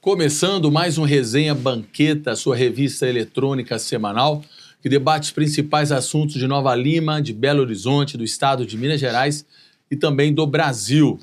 Começando mais um Resenha Banqueta, sua revista eletrônica semanal, que debate os principais assuntos de Nova Lima, de Belo Horizonte, do estado de Minas Gerais e também do Brasil.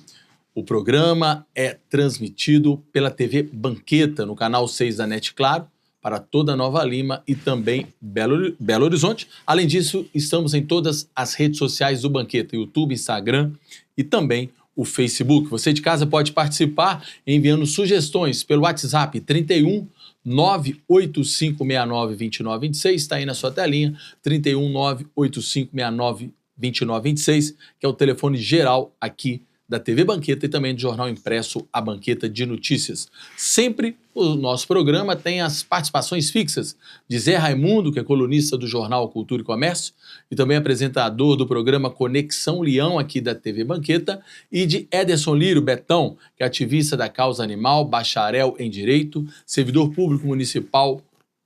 O programa é transmitido pela TV Banqueta, no canal 6 da NET Claro, para toda Nova Lima e também Belo Horizonte. Além disso, estamos em todas as redes sociais do Banqueta, YouTube, Instagram e também o Facebook. Você de casa pode participar enviando sugestões pelo WhatsApp 31 98569 2926, está aí na sua telinha, 31 98569 2926, que é o telefone geral aqui da TV Banqueta e também do jornal impresso A Banqueta de Notícias. Sempre o nosso programa tem as participações fixas de Zé Raimundo, que é colunista do jornal Cultura e Comércio e também apresentador do programa Conexão Leão aqui da TV Banqueta, e de Ederson Lírio, Betão, que é ativista da causa animal, bacharel em Direito, servidor público municipal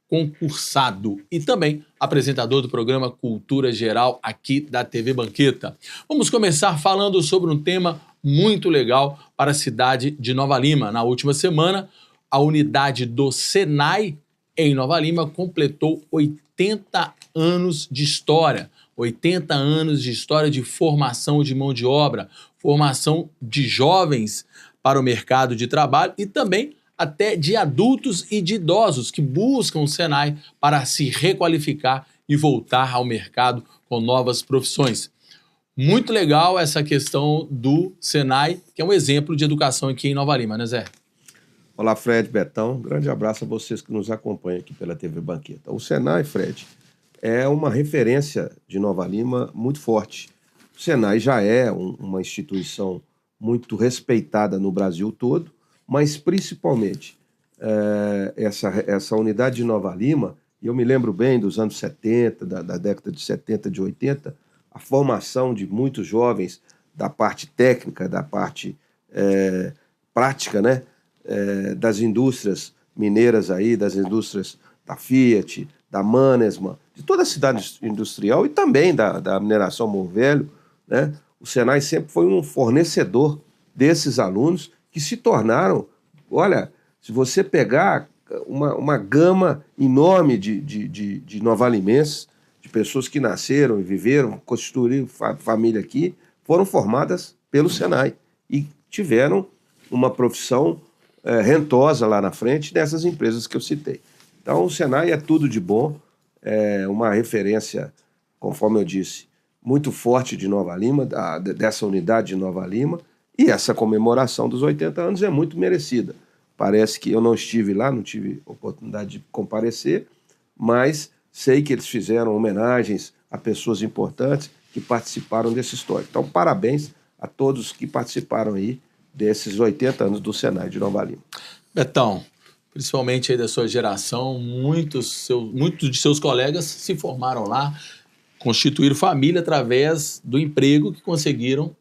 concursado e também apresentador do programa Cultura Geral aqui da TV Banqueta. Vamos começar falando sobre um tema muito legal para a cidade de Nova Lima. Na última semana, a unidade do Senai em Nova Lima completou 80 anos de história. 80 anos de história de formação de mão de obra, formação de jovens para o mercado de trabalho e também até de adultos e de idosos que buscam o Senai para se requalificar e voltar ao mercado com novas profissões. Muito legal essa questão do Senai, que é um exemplo de educação aqui em Nova Lima, né, Zé? Olá, Fred, Betão. Um grande abraço a vocês que nos acompanham aqui pela TV Banqueta. O Senai, Fred, é uma referência de Nova Lima muito forte. O Senai já é uma instituição muito respeitada no Brasil todo, mas principalmente essa unidade de Nova Lima, e eu me lembro bem dos anos 70, da década de 70, de 80, a formação de muitos jovens da parte técnica, da parte prática, né? Das indústrias mineiras aí, das indústrias da Fiat, da Mannesmann, de toda a cidade industrial e também da mineração Morro Velho, né? O Senai sempre foi um fornecedor desses alunos que se tornaram, olha, se você pegar uma gama enorme de novalimenses, de pessoas que nasceram e viveram, constituíram família aqui, foram formadas pelo Senai e tiveram uma profissão rentosa lá na frente dessas empresas que eu citei. Então, o Senai é tudo de bom, é uma referência, conforme eu disse, muito forte de Nova Lima, dessa unidade de Nova Lima, e essa comemoração dos 80 anos é muito merecida. Parece que eu não estive lá, não tive oportunidade de comparecer, mas sei que eles fizeram homenagens a pessoas importantes que participaram dessa história. Então, parabéns a todos que participaram aí desses 80 anos do Senai de Nova Lima. Betão, principalmente aí da sua geração, muitos de seus colegas se formaram lá, constituíram família através do emprego que conseguiram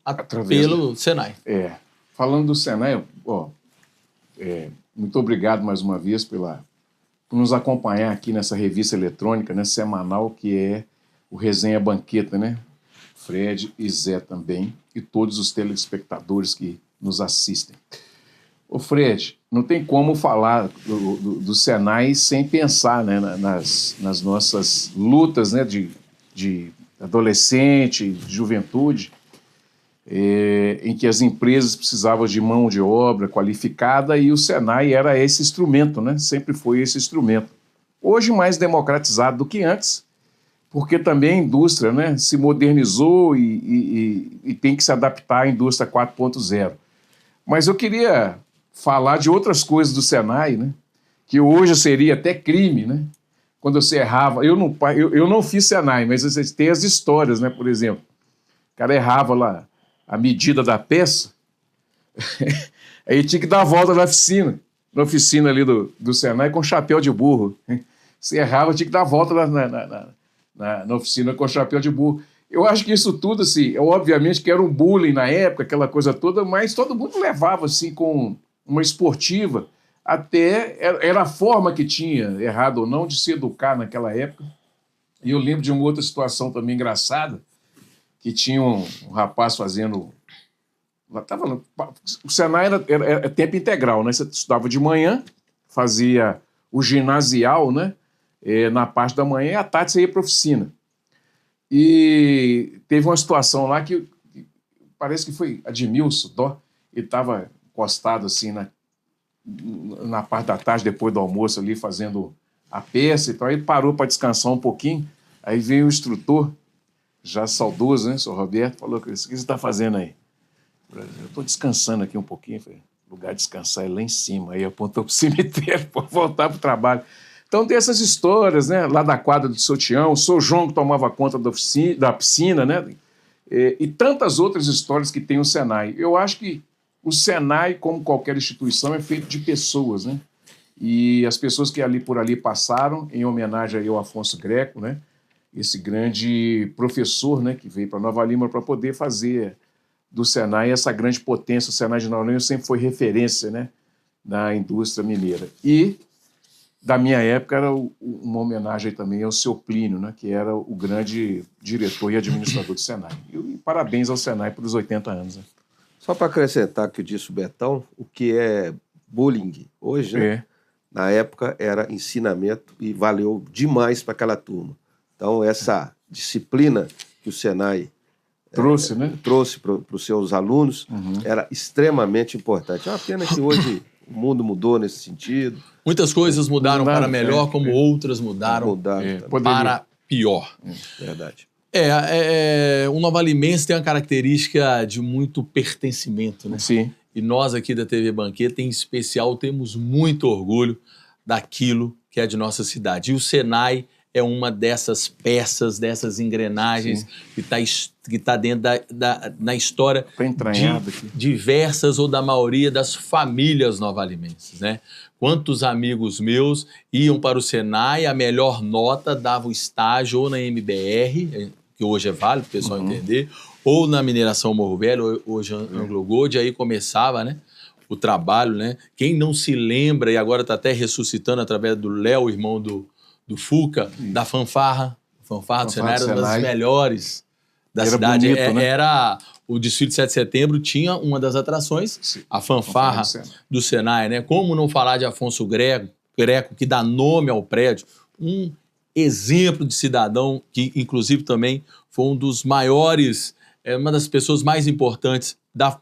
pelo Senai. Falando do Senai, muito obrigado mais uma vez por nos acompanhar aqui nessa revista eletrônica, né, semanal, que é o Resenha Banqueta, né? Fred e Zé também, e todos os telespectadores que nos assistem. Ô Fred, não tem como falar do Senai sem pensar, né, nas nossas lutas, né, de adolescente, de juventude, em que as empresas precisavam de mão de obra qualificada e o Senai era esse instrumento, né? Sempre foi esse instrumento. Hoje mais democratizado do que antes, porque também a indústria, né, se modernizou e tem que se adaptar à indústria 4.0. Mas eu queria falar de outras coisas do Senai, né, que hoje seria até crime, né? Quando você errava, eu não fiz Senai, mas vocês têm as histórias, né? Por exemplo, o cara errava lá a medida da peça, aí tinha que dar a volta na oficina ali do Senai com chapéu de burro. Se errava, tinha que dar a volta na oficina com chapéu de burro. Eu acho que isso tudo, assim, obviamente que era um bullying na época, aquela coisa toda, mas todo mundo levava, assim, com uma esportiva, até era a forma que tinha, errado ou não, de se educar naquela época. E eu lembro de uma outra situação também engraçada, que tinha um rapaz fazendo... O Senai era tempo integral, né? Você estudava de manhã, fazia o ginasial, né? Na parte da manhã, e à tarde você ia para a oficina. E teve uma situação lá que parece que foi Admilson, ele estava encostado assim na parte da tarde, depois do almoço ali, fazendo a peça e tal. Aí ele parou para descansar um pouquinho, aí veio o instrutor, já saudoso, né, senhor Roberto, falou: o que você está fazendo aí? Eu estou descansando aqui um pouquinho. Falei: lugar de descansar é lá em cima. Aí apontou para o cemitério para voltar para o trabalho. Então tem essas histórias, né? Lá da quadra do seu Tião, o seu João que tomava conta da piscina, né? E tantas outras histórias que tem o Senai. Eu acho que o Senai, como qualquer instituição, é feito de pessoas, né? E as pessoas que por ali passaram, em homenagem ao Afonso Greco, né? Esse grande professor, né? Que veio para Nova Lima para poder fazer do Senai essa grande potência. O Senai de Nova Lima sempre foi referência, né? Na indústria mineira. E da minha época era uma homenagem também ao seu Plínio, né, que era o grande diretor e administrador do Senai. E parabéns ao Senai pelos 80 anos. Né? Só para acrescentar o que disse o Betão, o que é bullying hoje, né? Na época era ensinamento e valeu demais para aquela turma. Então essa disciplina que o Senai trouxe, né? Trouxe para os seus alunos era extremamente importante. É uma pena que hoje o mundo mudou nesse sentido. Muitas coisas mudaram para melhor, como outras mudaram para pior. Verdade. O Nova Limense tem uma característica de muito pertencimento, né? Sim. E nós aqui da TV Banqueta, em especial, temos muito orgulho daquilo que é de nossa cidade. E o Senai é uma dessas peças, dessas engrenagens que tá dentro da história de diversas ou da maioria das famílias novalimenses, né? Quantos amigos meus iam para o Senai, a melhor nota dava o estágio ou na MBR, que hoje é válido, para o pessoal entender, ou na Mineração Morro Velho, hoje Anglo Gold, aí começava, né, o trabalho, né? Quem não se lembra, e agora está até ressuscitando através do Léo, irmão do Fuca, da fanfarra. A fanfarra do Senai era uma das melhores da cidade. Bonito, né? Era o desfile de 7 de setembro, tinha uma das atrações, a fanfarra do Senai, né? Como não falar de Afonso Greco, que dá nome ao prédio, um exemplo de cidadão que, inclusive, também foi um dos maiores, uma das pessoas mais importantes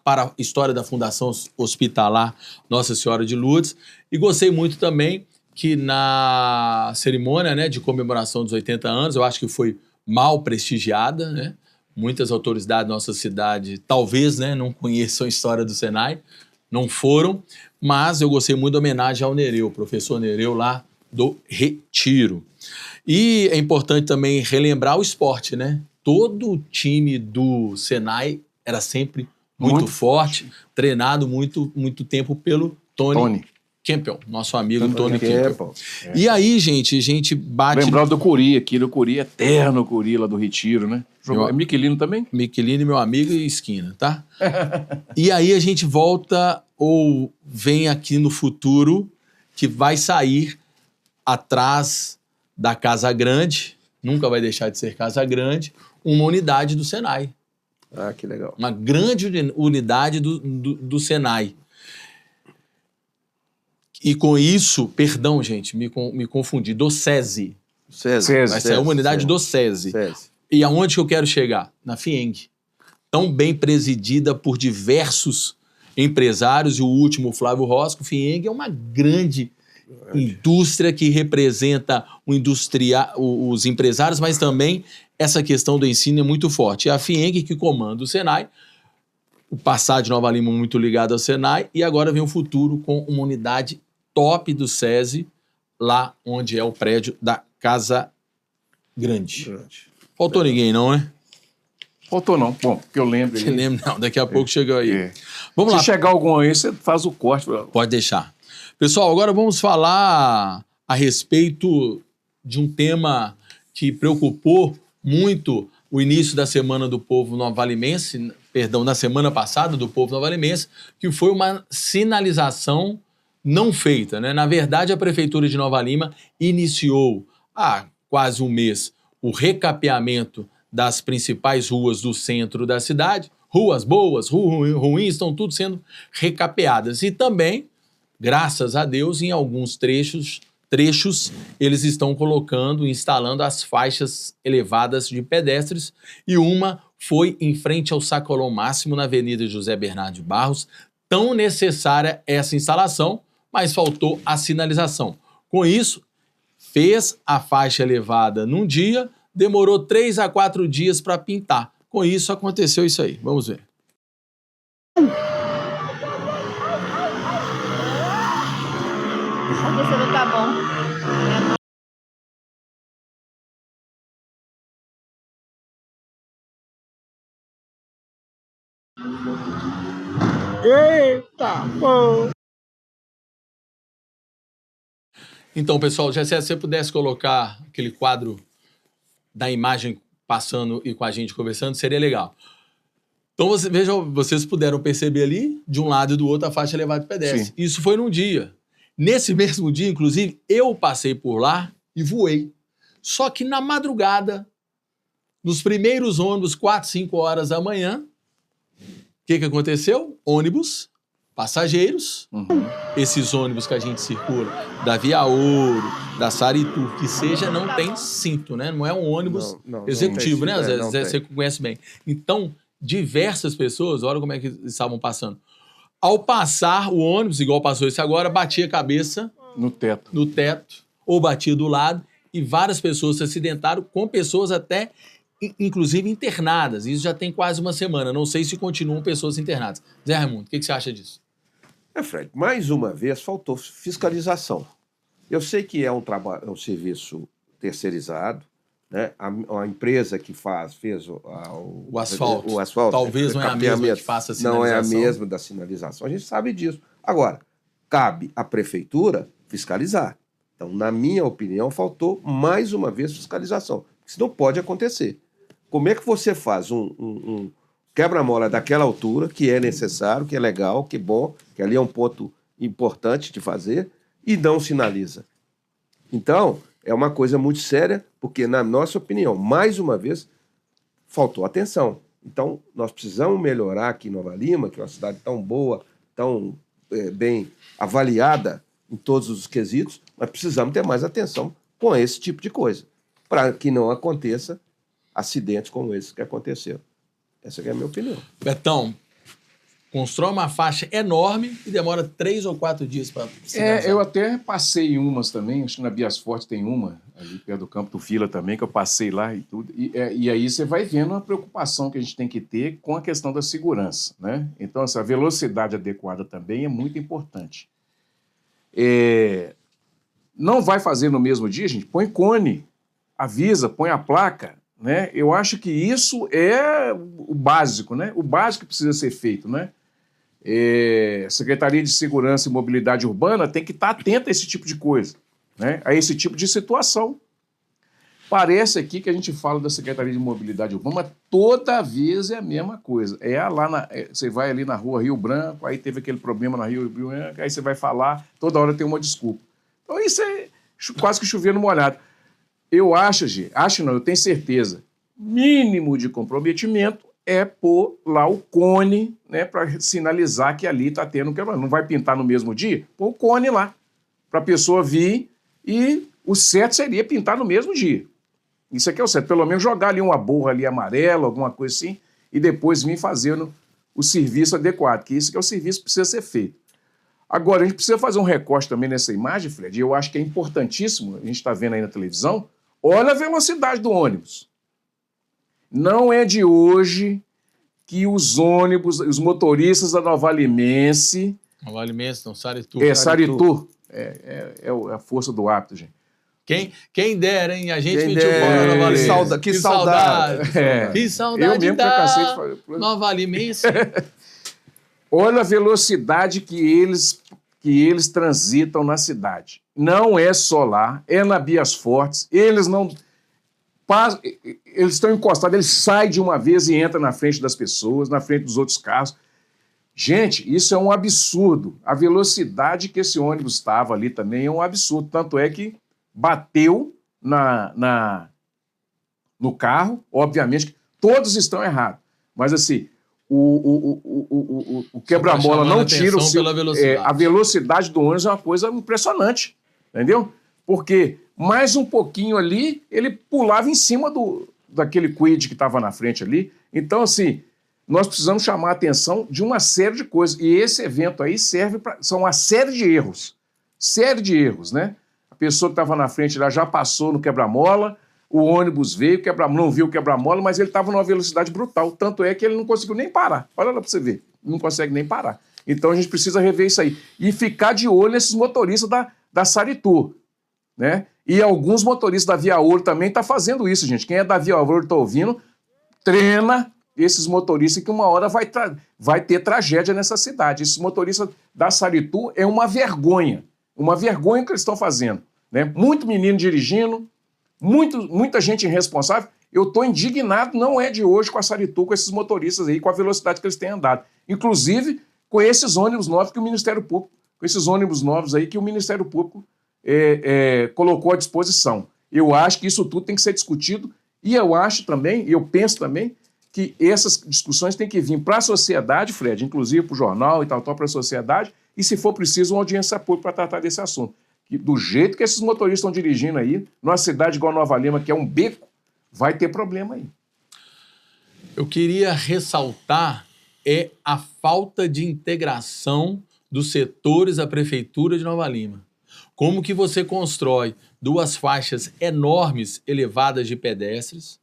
para a história da Fundação Hospitalar Nossa Senhora de Lourdes. E gostei muito também que na cerimônia, né, de comemoração dos 80 anos, eu acho que foi mal prestigiada, né? Muitas autoridades da nossa cidade talvez, né, não conheçam a história do Senai, não foram, mas eu gostei muito da homenagem ao Nereu, professor Nereu lá do Retiro. E é importante também relembrar o esporte, né? Todo o time do Senai era sempre muito forte, treinado muito tempo pelo Tony Campbell, nosso amigo Tony Campbell. E aí, gente, a gente bate... Lembrar do Curi aqui, do Curi, eterno Curi lá do Retiro, né? É Miquelino também? Miquelino, meu amigo e esquina, tá? E aí a gente volta ou vem aqui no futuro que vai sair atrás da Casa Grande, nunca vai deixar de ser Casa Grande, uma unidade do Senai. Ah, que legal. Uma grande unidade do Senai. E com isso, perdão, gente, me confundi, do SESI. Vai sair uma unidade do SESI. E aonde que eu quero chegar? Na FIENG. Tão bem presidida por diversos empresários, e o último, Flávio Rosco. FIENG é uma grande indústria que representa os empresários, mas também essa questão do ensino é muito forte. E a FIENG que comanda o Senai, o passado de Nova Lima muito ligado ao Senai, e agora vem o futuro com uma unidade top do SESI, lá onde é o prédio da Casa Grande. Faltou ninguém, não, né? Faltou não. Bom, que eu lembro. Você lembra? Não, daqui a pouco chegou aí. Vamos lá. Se chegar algum aí, você faz o corte. Pode deixar. Pessoal, agora vamos falar a respeito de um tema que preocupou muito o início da Semana do Povo Novalimense, perdão, da semana passada do Povo Novalimense, que foi uma sinalização não feita, né? Na verdade, a Prefeitura de Nova Lima iniciou há quase um mês o recapeamento das principais ruas do centro da cidade. Ruas boas, ruins, estão tudo sendo recapeadas. E também, graças a Deus, em alguns trechos eles estão instalando as faixas elevadas de pedestres, e uma foi em frente ao Sacolão Máximo, na Avenida José Bernardo de Barros. Tão necessária essa instalação, mas faltou a sinalização. Com isso, fez a faixa elevada num dia, demorou 3 a 4 dias para pintar. Com isso, aconteceu isso aí. Vamos ver. Porque você não tá bom. Eita, pô! Então, pessoal, já se você pudesse colocar aquele quadro da imagem passando e com a gente conversando, seria legal. Então, vejam, vocês puderam perceber ali, de um lado e do outro, a faixa elevada de pedestre. Sim. Isso foi num dia. Nesse mesmo dia, inclusive, eu passei por lá e voei. Só que na madrugada, nos primeiros ônibus, 4, 5 horas da manhã, o que aconteceu? Ônibus, passageiros, esses ônibus que a gente circula, da Via Ouro, da Saritu, que seja, não tem cinto, né? Não é um ônibus executivo, né? Zé? Você conhece bem. Então, diversas pessoas, olha como é que estavam passando. Ao passar o ônibus, igual passou esse agora, batia a cabeça No teto. ou batia do lado, e várias pessoas se acidentaram, com pessoas até, inclusive, internadas. Isso já tem quase uma semana. Não sei se continuam pessoas internadas. Zé Raimundo, o que você acha disso? Fred, mais uma vez faltou fiscalização. Eu sei que é um serviço terceirizado, né? A empresa que fez O asfalto. Talvez não é a mesma que faça a sinalização. Não é a mesma da sinalização. A gente sabe disso. Agora, cabe à prefeitura fiscalizar. Então, na minha opinião, faltou mais uma vez fiscalização. Isso não pode acontecer. Como é que você faz um quebra-mola daquela altura, que é necessário, que é legal, que é bom, que ali é um ponto importante de fazer, e não sinaliza? Então, é uma coisa muito séria, porque, na nossa opinião, mais uma vez, faltou atenção. Então, nós precisamos melhorar aqui em Nova Lima, que é uma cidade tão boa, tão bem avaliada em todos os quesitos, mas precisamos ter mais atenção com esse tipo de coisa, para que não aconteça acidentes como esse que aconteceram. Essa é a minha opinião. Betão, constrói uma faixa enorme e demora 3 ou 4 dias para sinalizar. Eu até passei em umas também, acho que na Bias Fortes tem uma, ali perto do Campo do Vila também, que eu passei lá e tudo. E aí você vai vendo a preocupação que a gente tem que ter com a questão da segurança, né? Então, essa velocidade adequada também é muito importante. Não vai fazer no mesmo dia, gente? Põe cone, avisa, põe a placa, né? Eu acho que isso é o básico, né? O básico que precisa ser feito, né? Secretaria de Segurança e Mobilidade Urbana tem que estar atenta a esse tipo de coisa, né? A esse tipo de situação. Parece aqui que a gente fala da Secretaria de Mobilidade Urbana, mas toda vez é a mesma coisa. Você vai ali na rua Rio Branco, aí teve aquele problema na Rio Branco, aí você vai falar, toda hora tem uma desculpa. Então isso é quase que chover no molhado. Eu eu tenho certeza, mínimo de comprometimento é pôr lá o cone, né, para sinalizar que ali está tendo quebra. Não vai pintar no mesmo dia? Pôr o cone lá, para a pessoa vir, e o certo seria pintar no mesmo dia. Isso aqui é o certo. Pelo menos jogar ali uma borra ali amarela, alguma coisa assim, e depois vir fazendo o serviço adequado, que isso que é o serviço que precisa ser feito. Agora, a gente precisa fazer um recorte também nessa imagem, Fred, e eu acho que é importantíssimo, a gente está vendo aí na televisão, olha a velocidade do ônibus. Não é de hoje que os ônibus, os motoristas da Nova Limense... Nova Limense, não, Saritu. Saritu. É a força do hábito, gente. Quem dera, hein? A gente mentiu na Nova Limense. Que saudade. Que saudade eu mesmo da cansei de falar. Nova Limense. Olha a velocidade que eles transitam na cidade. Não é só lá, é na Bias Fortes. Eles não... eles estão encostados, ele sai de uma vez e entra na frente das pessoas, na frente dos outros carros. Gente, isso é um absurdo. A velocidade que esse ônibus estava ali também é um absurdo. Tanto é que bateu no carro, obviamente, todos estão errados. Mas assim, o quebra-mola não tira o seu... a velocidade do ônibus é uma coisa impressionante, entendeu? Porque mais um pouquinho ali, ele pulava em cima daquele quid que estava na frente ali. Então, assim, nós precisamos chamar a atenção de uma série de coisas. E esse evento aí serve para... São uma série de erros. Série de erros, né? A pessoa que estava na frente lá já passou no quebra-mola, o ônibus veio, não viu o quebra-mola, mas ele estava numa velocidade brutal. Tanto é que ele não conseguiu nem parar. Olha lá para você ver. Não consegue nem parar. Então a gente precisa rever isso aí. E ficar de olho nesses motoristas da Saritur, né? E alguns motoristas da Via Ouro também estão fazendo isso, gente. Quem é da Via Ouro está ouvindo, treina esses motoristas que uma hora vai ter tragédia nessa cidade. Esses motoristas da Saritur é uma vergonha. Uma vergonha que eles estão fazendo, né? Muito menino dirigindo, muita gente irresponsável. Eu estou indignado, não é de hoje, com a Saritur, com esses motoristas aí, com a velocidade que eles têm andado. Inclusive, com esses ônibus novos que o Ministério Público, colocou à disposição. Eu acho que isso tudo tem que ser discutido e eu penso também que essas discussões têm que vir para a sociedade, Fred, inclusive para o jornal e tal, para a sociedade, e se for preciso uma audiência pública para tratar desse assunto. Que, do jeito que esses motoristas estão dirigindo aí, numa cidade igual Nova Lima, que é um beco, vai ter problema aí. Eu queria ressaltar a falta de integração dos setores da Prefeitura de Nova Lima. Como que você constrói 2 faixas enormes, elevadas de pedestres?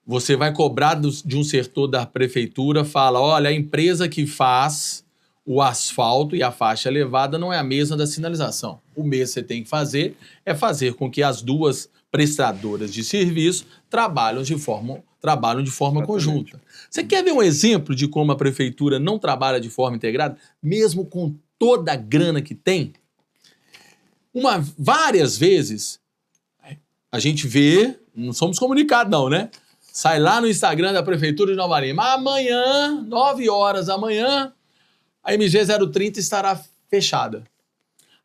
Você vai cobrar de um setor da prefeitura, fala, olha, a empresa que faz o asfalto e a faixa elevada não é a mesma da sinalização. O mesmo que você tem que fazer é fazer com que as 2 prestadoras de serviço trabalhem de forma conjunta. Você quer ver um exemplo de como a prefeitura não trabalha de forma integrada, mesmo com toda a grana que tem? Várias vezes a gente vê, não somos comunicados não, né? Sai lá no Instagram da Prefeitura de Nova Lima, amanhã, 9 horas da manhã, a MG 030 estará fechada.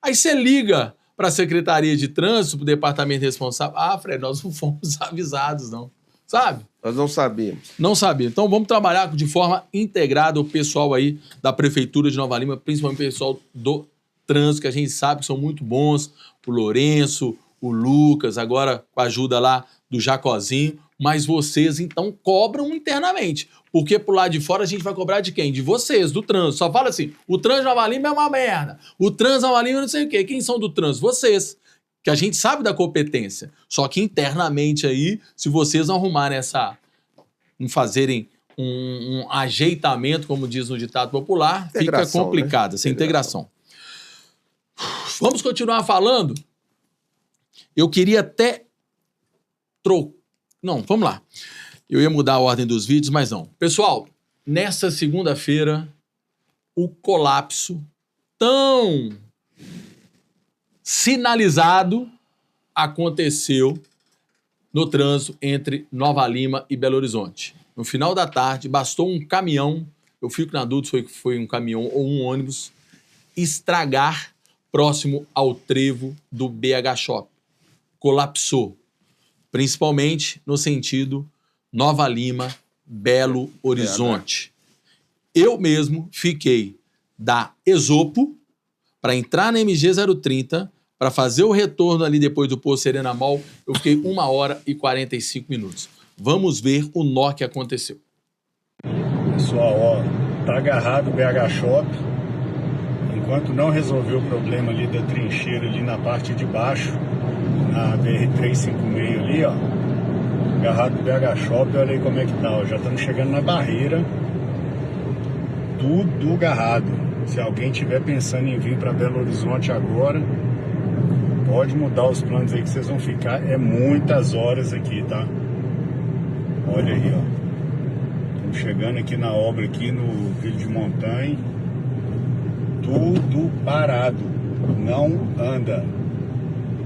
Aí você liga para a Secretaria de Trânsito, para o departamento responsável, Fred, nós não fomos avisados não, sabe? Nós não sabíamos. Não sabia. Então vamos trabalhar de forma integrada o pessoal aí da Prefeitura de Nova Lima, principalmente o pessoal do trânsito, que a gente sabe que são muito bons, o Lourenço, o Lucas, agora com a ajuda lá do Jacozinho, mas vocês então cobram internamente, porque pro lado de fora a gente vai cobrar de quem? De vocês, do trânsito. Só fala assim, o trânsito de Nova Lima é uma merda, o trânsito de Nova Lima não sei o quê. Quem são do trânsito? Vocês, que a gente sabe da competência, só que internamente aí, se vocês não arrumarem não fazerem um ajeitamento, como diz no ditado popular, fica complicado, né? Essa integração. Vamos continuar falando? Eu queria até Não, vamos lá. Eu ia mudar a ordem dos vídeos, mas não. Pessoal, nessa segunda-feira, o colapso tão sinalizado aconteceu no trânsito entre Nova Lima e Belo Horizonte. No final da tarde, bastou um caminhão, eu fico na dúvida se foi um caminhão ou um ônibus, estragar próximo ao trevo do BH Shop. Colapsou, principalmente no sentido Nova Lima, Belo Horizonte. Eu mesmo fiquei da Esopo para entrar na MG 030, para fazer o retorno ali depois do posto Serena Mall, eu fiquei 1 hora e 45 minutos. Vamos ver o nó que aconteceu. Pessoal, ó, tá agarrado o BH Shop. Enquanto não resolver o problema ali da trincheira ali na parte de baixo, na BR-356 ali, ó, agarrado do BH Shop, olha aí como é que tá, ó, já estamos chegando na barreira, tudo agarrado. Se alguém tiver pensando em vir para Belo Horizonte agora, pode mudar os planos aí que vocês vão ficar, é muitas horas aqui, tá? Olha aí, ó, estamos chegando aqui na obra aqui no Vila de Montanha, tudo parado, não anda.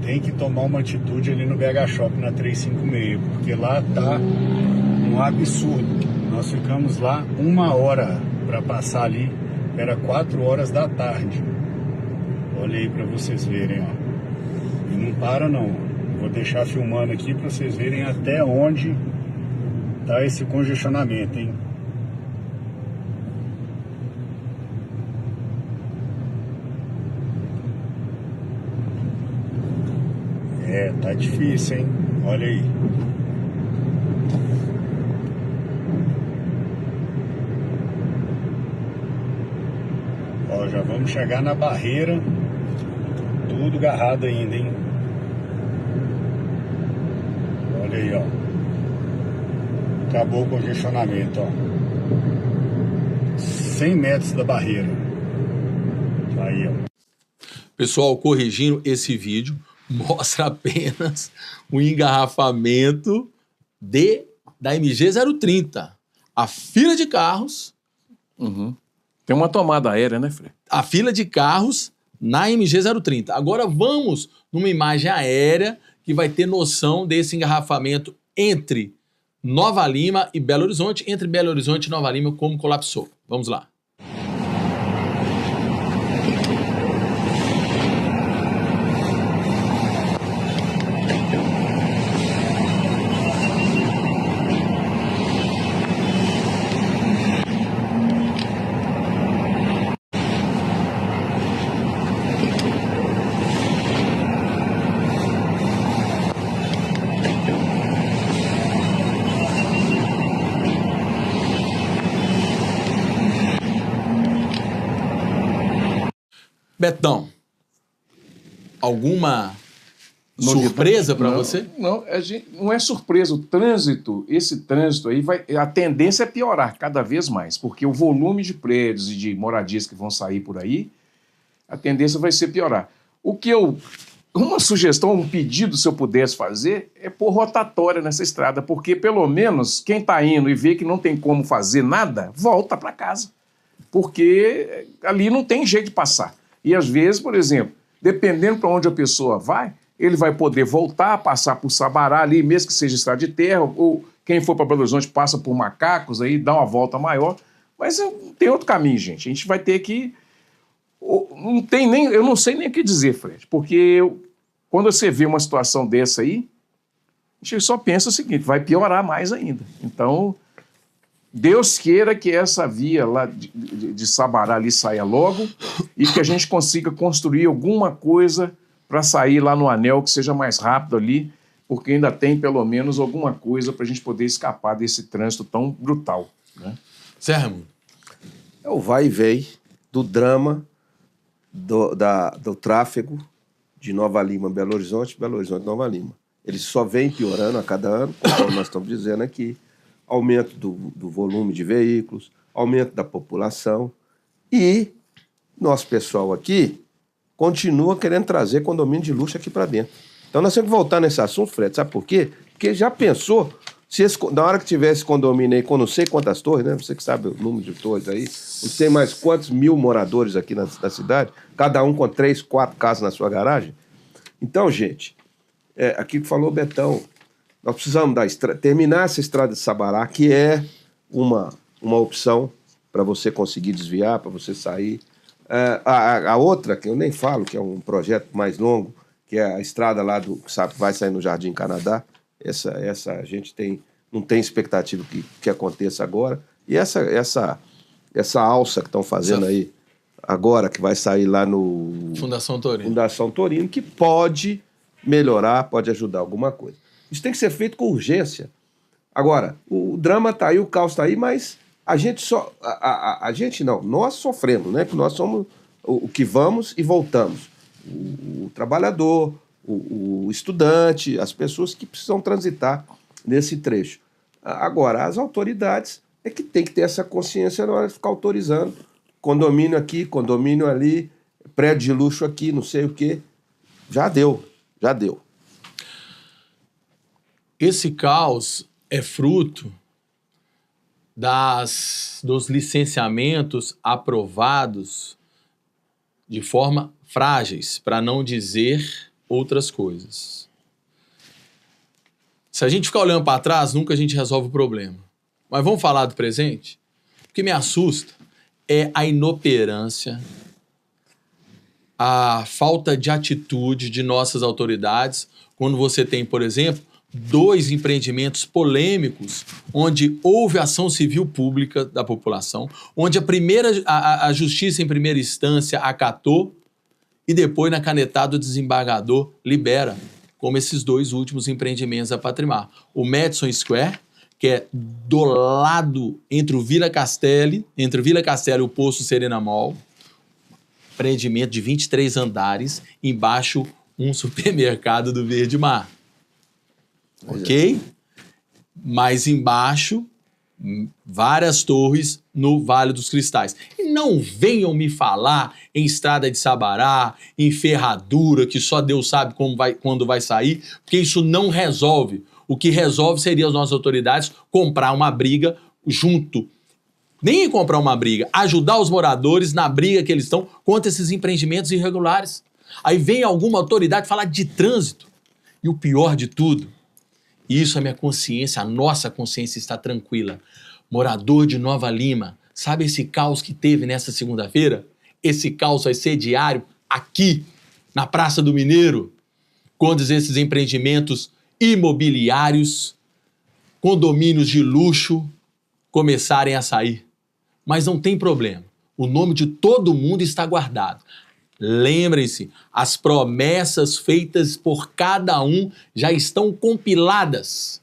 tem que tomar uma atitude ali no BH Shop na 356, porque lá tá um absurdo. Nós ficamos lá 1 hora para passar ali, era 4 horas da tarde. Olha aí para vocês verem, ó. E não para não. Vou deixar filmando aqui para vocês verem até onde tá esse congestionamento, hein? É, tá difícil, hein? Olha aí. Ó, já vamos chegar na barreira. Tudo agarrado ainda, hein? Olha aí, ó. Acabou o congestionamento, ó. 100 metros da barreira. Aí, ó. Pessoal, corrigindo esse vídeo, mostra apenas o engarrafamento da MG 030. A fila de carros, Tem uma tomada aérea, né, Fred? a fila de carros na MG 030. Agora vamos numa imagem aérea que vai ter noção desse engarrafamento entre Nova Lima e Belo Horizonte, entre Belo Horizonte e Nova Lima, como colapsou. Vamos lá. Betão, alguma surpresa para você? Não, não é surpresa. O trânsito, esse trânsito aí, a tendência é piorar cada vez mais, porque o volume de prédios e de moradias que vão sair por aí, a tendência vai ser piorar. Uma sugestão, um pedido, se eu pudesse fazer, é pôr rotatória nessa estrada, porque pelo menos quem está indo e vê que não tem como fazer nada, volta para casa, porque ali não tem jeito de passar. E às vezes, por exemplo, dependendo para onde a pessoa vai, ele vai poder voltar, passar por Sabará ali, mesmo que seja estrada de terra, ou quem for para Belo Horizonte passa por Macacos, aí dá uma volta maior. Mas tem outro caminho, gente. A gente vai ter que... Eu não sei nem o que dizer, Fred, porque quando você vê uma situação dessa aí, a gente só pensa o seguinte, vai piorar mais ainda. Então, Deus queira que essa via lá de Sabará ali saia logo e que a gente consiga construir alguma coisa para sair lá no anel que seja mais rápido ali, porque ainda tem pelo menos alguma coisa para a gente poder escapar desse trânsito tão brutal, né? Sérgio? É o vai e vem do drama do tráfego de Nova Lima, Belo Horizonte, Nova Lima. Ele só vem piorando a cada ano, como nós estamos dizendo aqui. Aumento do volume de veículos, aumento da população e nosso pessoal aqui continua querendo trazer condomínio de luxo aqui para dentro. Então nós temos que voltar nesse assunto, Fred, sabe por quê? Porque já pensou, se na hora que tiver esse condomínio aí com não sei quantas torres, né? Você que sabe o número de torres aí, você tem mais quantos mil moradores aqui na cidade, cada um com 3, 4 casas na sua garagem. Então, gente, aqui que falou o Betão, nós precisamos terminar essa estrada de Sabará, que é uma opção para você conseguir desviar, para você sair. A outra, que eu nem falo, que é um projeto mais longo, que é a estrada lá vai sair no Jardim Canadá. Essa a gente não tem expectativa que aconteça agora. E essa alça que estão fazendo aí agora, que vai sair lá no Fundação Torino, que pode melhorar, pode ajudar alguma coisa. Isso tem que ser feito com urgência. Agora, o drama está aí, o caos está aí, mas a gente nós sofremos, né? Porque nós somos o que vamos e voltamos. O trabalhador, o estudante, as pessoas que precisam transitar nesse trecho. Agora, as autoridades é que tem que ter essa consciência na hora de ficar autorizando condomínio aqui, condomínio ali, prédio de luxo aqui, não sei o quê. Já deu. Esse caos é fruto dos licenciamentos aprovados de forma frágeis, para não dizer outras coisas. Se a gente ficar olhando para trás, nunca a gente resolve o problema. Mas vamos falar do presente? O que me assusta é a inoperância, a falta de atitude de nossas autoridades, quando você tem, por exemplo, 2 empreendimentos polêmicos, onde houve ação civil pública da população, onde a justiça em primeira instância acatou e depois, na canetada, o desembargador libera, como esses 2 últimos empreendimentos da Patrimar. O Madison Square, que é do lado entre o Vila Castelli e o Posto Serena Mall, empreendimento de 23 andares, embaixo um supermercado do Verde Mar. Ok? Mais embaixo, várias torres no Vale dos Cristais. E não venham me falar em Estrada de Sabará, em ferradura, que só Deus sabe quando vai sair, porque isso não resolve. O que resolve seria as nossas autoridades comprar uma briga junto. Nem comprar uma briga, ajudar os moradores na briga que eles estão contra esses empreendimentos irregulares. Aí vem alguma autoridade falar de trânsito. E o pior de tudo, isso a minha consciência, a nossa consciência está tranquila. Morador de Nova Lima, sabe esse caos que teve nessa segunda-feira? Esse caos vai ser diário aqui, na Praça do Mineiro, quando esses empreendimentos imobiliários, condomínios de luxo começarem a sair. Mas não tem problema. O nome de todo mundo está guardado. Lembrem-se, as promessas feitas por cada um já estão compiladas.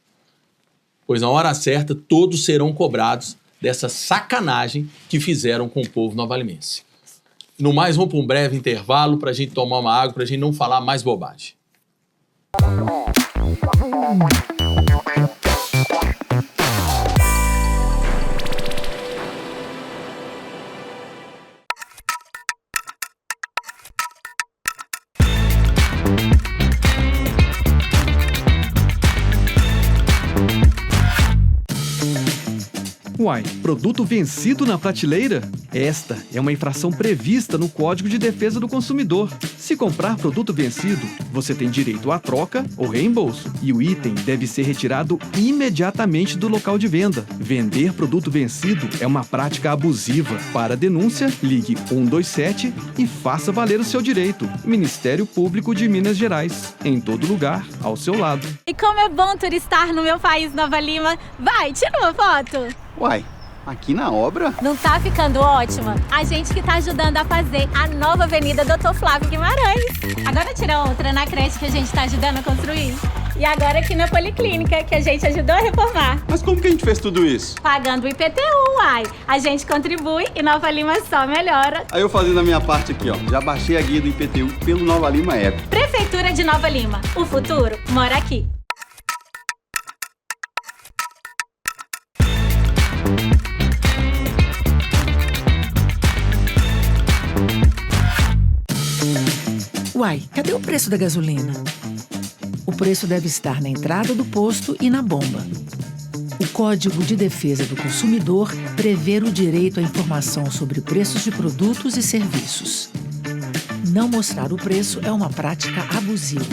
Pois na hora certa, todos serão cobrados dessa sacanagem que fizeram com o povo novalimense. No mais, vamos para um breve intervalo para a gente tomar uma água, para a gente não falar mais bobagem. Uai, produto vencido na prateleira? Esta é uma infração prevista no Código de Defesa do Consumidor. Se comprar produto vencido, você tem direito à troca ou reembolso. E o item deve ser retirado imediatamente do local de venda. Vender produto vencido é uma prática abusiva. Para denúncia, ligue 127 e faça valer o seu direito. Ministério Público de Minas Gerais. Em todo lugar, ao seu lado. E como é bom turistar no meu país, Nova Lima. Vai, tira uma foto! Uai, aqui na obra? Não tá ficando ótima? A gente que tá ajudando a fazer a nova Avenida Dr. Flávio Guimarães. Agora tira outra na creche que a gente tá ajudando a construir. E agora aqui na Policlínica, que a gente ajudou a reformar. Mas como que a gente fez tudo isso? Pagando o IPTU, uai. A gente contribui e Nova Lima só melhora. Aí eu fazendo a minha parte aqui, ó. Já baixei a guia do IPTU pelo Nova Lima App. Prefeitura de Nova Lima. O futuro mora aqui. Uai, cadê o preço da gasolina? O preço deve estar na entrada do posto e na bomba. O Código de Defesa do Consumidor prevê o direito à informação sobre preços de produtos e serviços. Não mostrar o preço é uma prática abusiva.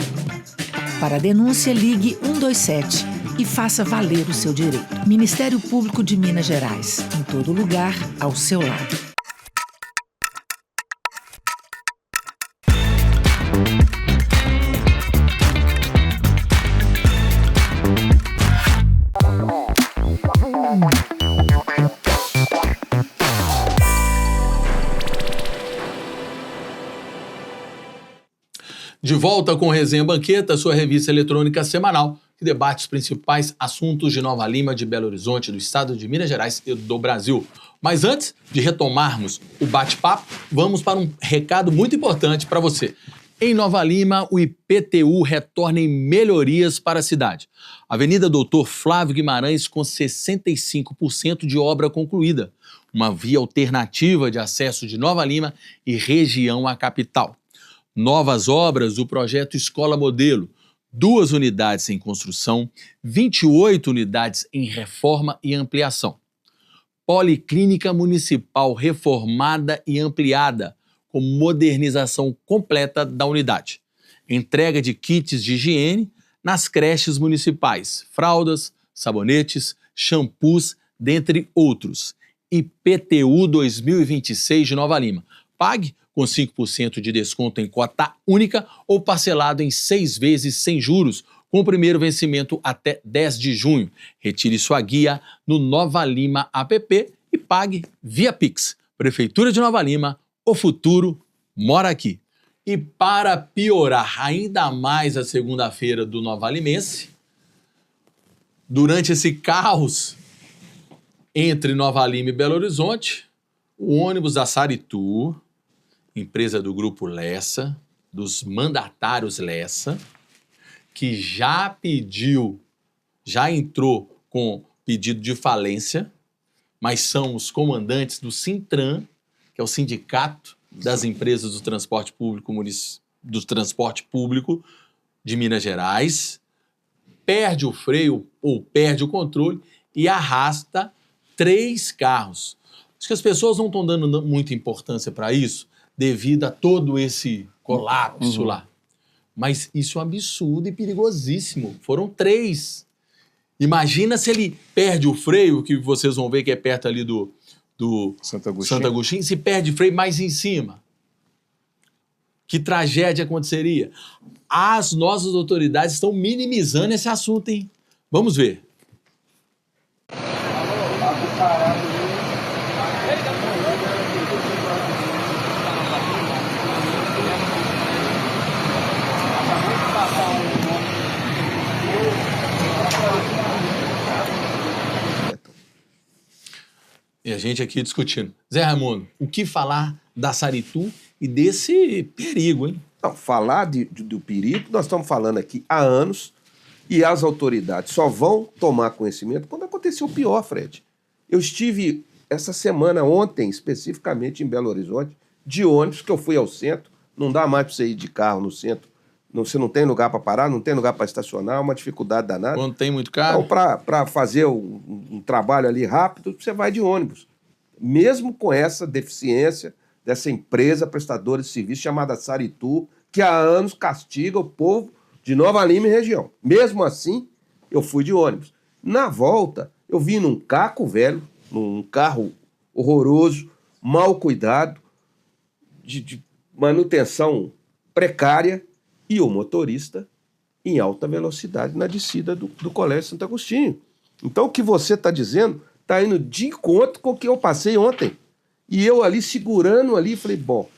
Para a denúncia, ligue 127 e faça valer o seu direito. Ministério Público de Minas Gerais. Em todo lugar, ao seu lado. De volta com Resenha Banqueta, sua revista eletrônica semanal, que debate os principais assuntos de Nova Lima, de Belo Horizonte, do estado de Minas Gerais e do Brasil. Mas antes de retomarmos o bate-papo, vamos para um recado muito importante para você. Em Nova Lima, o IPTU retorna em melhorias para a cidade. Avenida Dr. Flávio Guimarães com 65% de obra concluída. Uma via alternativa de acesso de Nova Lima e região à capital. Novas obras do projeto Escola Modelo, 2 unidades em construção, 28 unidades em reforma e ampliação. Policlínica Municipal reformada e ampliada, com modernização completa da unidade. entrega de kits de higiene nas creches municipais, fraldas, sabonetes, shampoos, dentre outros. IPTU 2026 de Nova Lima. Pague com 5% de desconto em cota única ou parcelado em 6 vezes sem juros, com o primeiro vencimento até 10 de junho. Retire sua guia no Nova Lima app e pague via Pix. Prefeitura de Nova Lima, o futuro mora aqui. E para piorar ainda mais a segunda-feira do Nova Limense, durante esse caos entre Nova Lima e Belo Horizonte, o ônibus da Saritu, empresa do grupo Lessa, dos mandatários Lessa, que já entrou com pedido de falência, mas são os comandantes do Sintran, que é o sindicato das empresas do transporte público de Minas Gerais, perde o freio ou perde o controle e arrasta 3 carros. Acho que as pessoas não estão dando muita importância para isso, devido a todo esse colapso lá. Mas isso é um absurdo e perigosíssimo. Foram 3. Imagina se ele perde o freio, que vocês vão ver que é perto ali do Santo Agostinho, se perde freio mais em cima. Que tragédia aconteceria? As nossas autoridades estão minimizando esse assunto, hein? Vamos ver. E a gente aqui discutindo. Zé Raimundo, o que falar da Saritu e desse perigo, hein? Não, falar do perigo, nós estamos falando aqui há anos e as autoridades só vão tomar conhecimento quando acontecer o pior, Fred. Eu estive essa semana, ontem, especificamente em Belo Horizonte, de ônibus, que eu fui ao centro. Não dá mais para você ir de carro no centro. Você não tem lugar para parar, não tem lugar para estacionar, é uma dificuldade danada. Quando tem muito carro? Então, para fazer um trabalho ali rápido, você vai de ônibus. Mesmo com essa deficiência dessa empresa prestadora de serviço chamada Saritu, que há anos castiga o povo de Nova Lima e região. Mesmo assim, eu fui de ônibus. Na volta, eu vim num caco velho, num carro horroroso, mal cuidado, de manutenção precária, e o motorista em alta velocidade na descida do Colégio Santo Agostinho. Então, o que você está dizendo está indo de encontro com o que eu passei ontem. E eu ali segurando ali, falei, bom,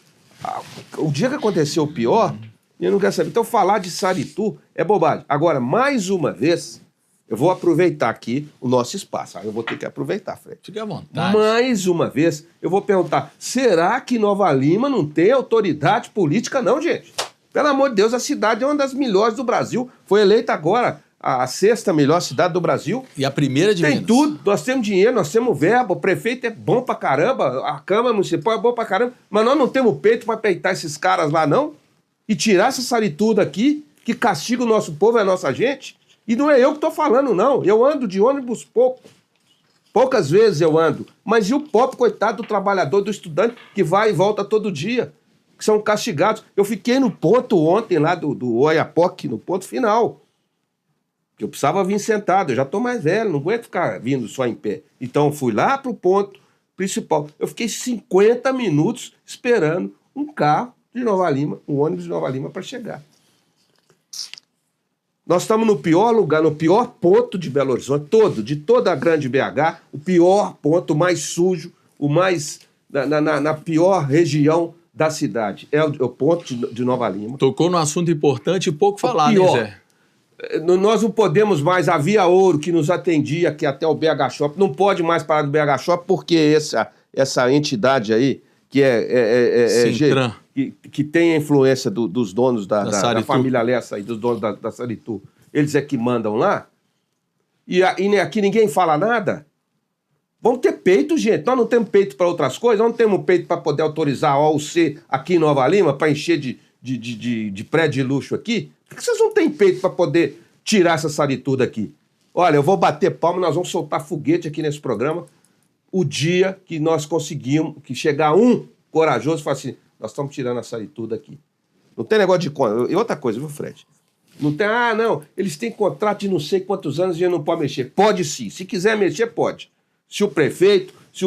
o dia que aconteceu o pior, eu não quero saber. Então, falar de Saritu é bobagem. Agora, mais uma vez, eu vou aproveitar aqui o nosso espaço. Eu vou ter que aproveitar, Fred. Fique à vontade. Mais uma vez, eu vou perguntar, será que Nova Lima não tem autoridade política não, gente? Pelo amor de Deus, a cidade é uma das melhores do Brasil. Foi eleita agora a 6ª melhor cidade do Brasil. E a primeira de Minas. Tem tudo. Nós temos dinheiro, nós temos verba. O prefeito é bom pra caramba. A Câmara Municipal é boa pra caramba. Mas nós não temos peito pra peitar esses caras lá, não. E tirar essa Saritu daqui, que castiga o nosso povo e a nossa gente. E não é eu que tô falando, não. Eu ando de ônibus pouco. Poucas vezes eu ando. Mas e o pobre coitado do trabalhador, do estudante, que vai e volta todo dia? Que são castigados. Eu fiquei no ponto ontem lá do Oiapoque, no ponto final. Que eu precisava vir sentado, eu já estou mais velho, não aguento ficar vindo só em pé. Então eu fui lá para o ponto principal. Eu fiquei 50 minutos esperando um carro de Nova Lima, um ônibus de Nova Lima para chegar. Nós estamos no pior lugar, no pior ponto de Belo Horizonte, de toda a grande BH, o pior ponto, o mais sujo, o mais na pior região da cidade. É o ponto de Nova Lima. Tocou num assunto importante e pouco falado, hein, Zé? Nós não podemos mais, a Via Ouro, que nos atendia aqui até o BH Shop, não pode mais parar do BH Shop, porque essa entidade aí, que que tem a influência dos donos da família Lessa e dos donos da Saritu, eles é que mandam lá, e aqui ninguém fala nada. Vamos ter peito, gente. Nós não temos peito para outras coisas, nós não temos peito para poder autorizar a OUC aqui em Nova Lima, para encher de prédio de luxo aqui. Por que vocês não têm peito para poder tirar essa Saritu daqui? Olha, eu vou bater palma, nós vamos soltar foguete aqui nesse programa o dia que nós conseguimos, que chegar um corajoso e falar assim, nós estamos tirando a Saritu daqui. Não tem negócio de... E outra coisa, viu, Fred? Não tem, não, eles têm contrato de não sei quantos anos e não pode mexer. Pode sim. Se quiser mexer, pode. Se o prefeito, se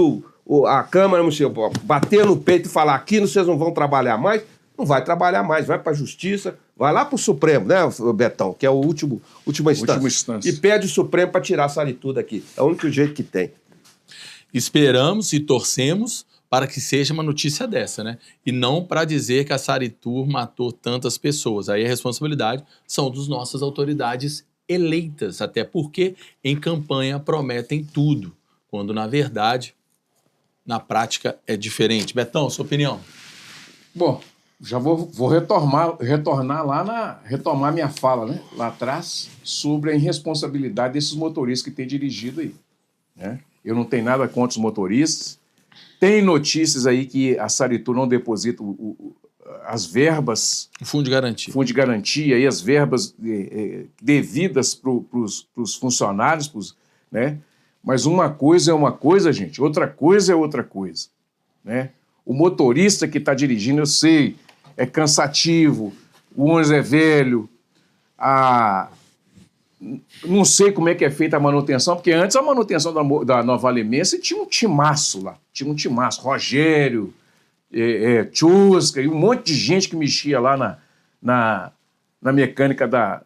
a Câmara, não sei, bater no peito e falar aqui vocês não vão trabalhar mais, não vai trabalhar mais, vai para a Justiça, vai lá para o Supremo, né, Betão, que é o última instância. E pede o Supremo para tirar a Saritu daqui. É o único jeito que tem. Esperamos e torcemos para que seja uma notícia dessa, né? E não para dizer que a Saritu matou tantas pessoas. Aí a responsabilidade são das nossas autoridades eleitas, até porque em campanha prometem tudo, quando na verdade, na prática é diferente. Betão, sua opinião? Bom, já vou retomar minha fala, né, lá atrás, sobre a irresponsabilidade desses motoristas que têm dirigido aí, né? Eu não tenho nada contra os motoristas. Tem notícias aí que a Saritu não deposita as verbas... O fundo de garantia. Fundo de garantia e as verbas devidas para os funcionários, né? Mas uma coisa é uma coisa, gente, outra coisa é outra coisa, né? O motorista que está dirigindo, eu sei, é cansativo, o ônibus é velho, não sei como é que é feita a manutenção, porque antes a manutenção da Nova Alimense tinha um timaço lá, Rogério, Tchusca, e um monte de gente que mexia lá na mecânica da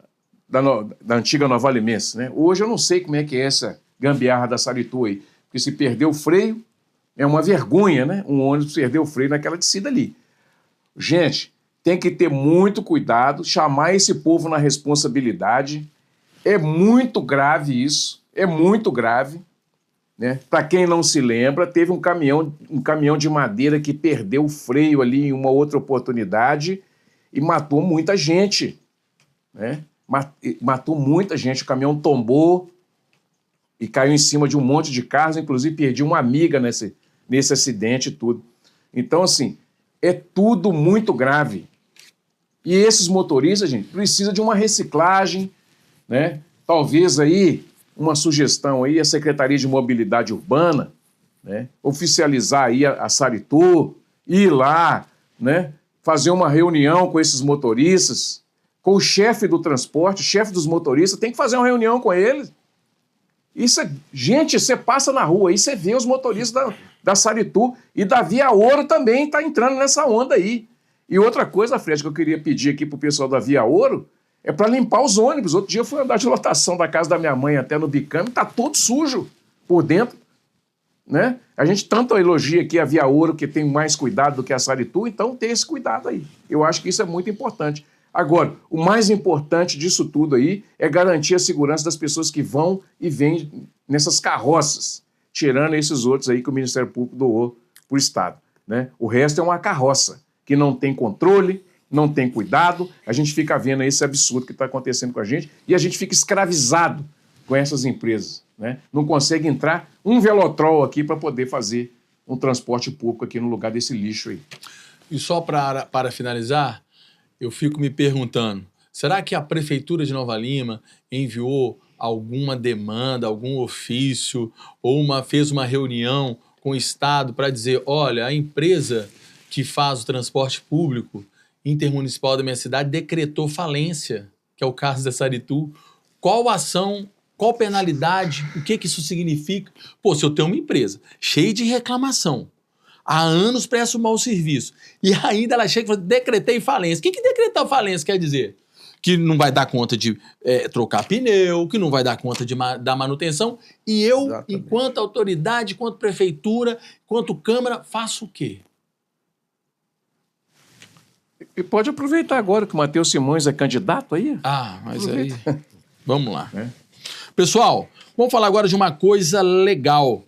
antiga Nova Alimense, né? Hoje eu não sei como é que é essa gambiarra da Saritu aí, porque se perder o freio, é uma vergonha, né? Um ônibus perder o freio naquela descida ali. Gente, tem que ter muito cuidado, chamar esse povo na responsabilidade. É muito grave isso, é muito grave, né? Para quem não se lembra, teve um caminhão de madeira que perdeu o freio ali em uma outra oportunidade e matou muita gente, né? Matou muita gente, o caminhão tombou e caiu em cima de um monte de carros, inclusive perdi uma amiga nesse acidente e tudo. Então, assim, é tudo muito grave. E esses motoristas, gente, precisam de uma reciclagem, né? Talvez aí, uma sugestão aí, a Secretaria de Mobilidade Urbana, né? Oficializar aí a Saritu, ir lá, né? Fazer uma reunião com esses motoristas, com o chefe do transporte, o chefe dos motoristas, tem que fazer uma reunião com eles. Isso gente, você passa na rua aí, você vê os motoristas da Saritu e da Via Ouro também está entrando nessa onda aí. E outra coisa, Fred, que eu queria pedir aqui pro pessoal da Via Ouro, é para limpar os ônibus. Outro dia eu fui andar de lotação da casa da minha mãe até no Bicame, tá todo sujo por dentro, né? A gente tanto elogia aqui a Via Ouro, que tem mais cuidado do que a Saritu, então tem esse cuidado aí. Eu acho que isso é muito importante. Agora, o mais importante disso tudo aí é garantir a segurança das pessoas que vão e vêm nessas carroças, tirando esses outros aí que o Ministério Público doou para o Estado, né? O resto é uma carroça que não tem controle, não tem cuidado, a gente fica vendo esse absurdo que está acontecendo com a gente e a gente fica escravizado com essas empresas, né? Não consegue entrar um velotrol aqui para poder fazer um transporte público aqui no lugar desse lixo aí. E só para finalizar, eu fico me perguntando, será que a Prefeitura de Nova Lima enviou alguma demanda, algum ofício, ou fez uma reunião com o Estado para dizer, olha, a empresa que faz o transporte público intermunicipal da minha cidade decretou falência, que é o caso da Saritu. Qual ação, qual penalidade, o que isso significa? Pô, se eu tenho uma empresa cheia de reclamação, há anos presta um mau serviço, e ainda ela chega e fala, decretei falência. O que decretar falência quer dizer? Que não vai dar conta de trocar pneu, que não vai dar conta da manutenção, e eu, exatamente, enquanto autoridade, enquanto prefeitura, enquanto Câmara, faço o quê? E pode aproveitar agora que o Matheus Simões é candidato aí. Mas aproveita. Aí... Vamos lá. Pessoal, vamos falar agora de uma coisa legal.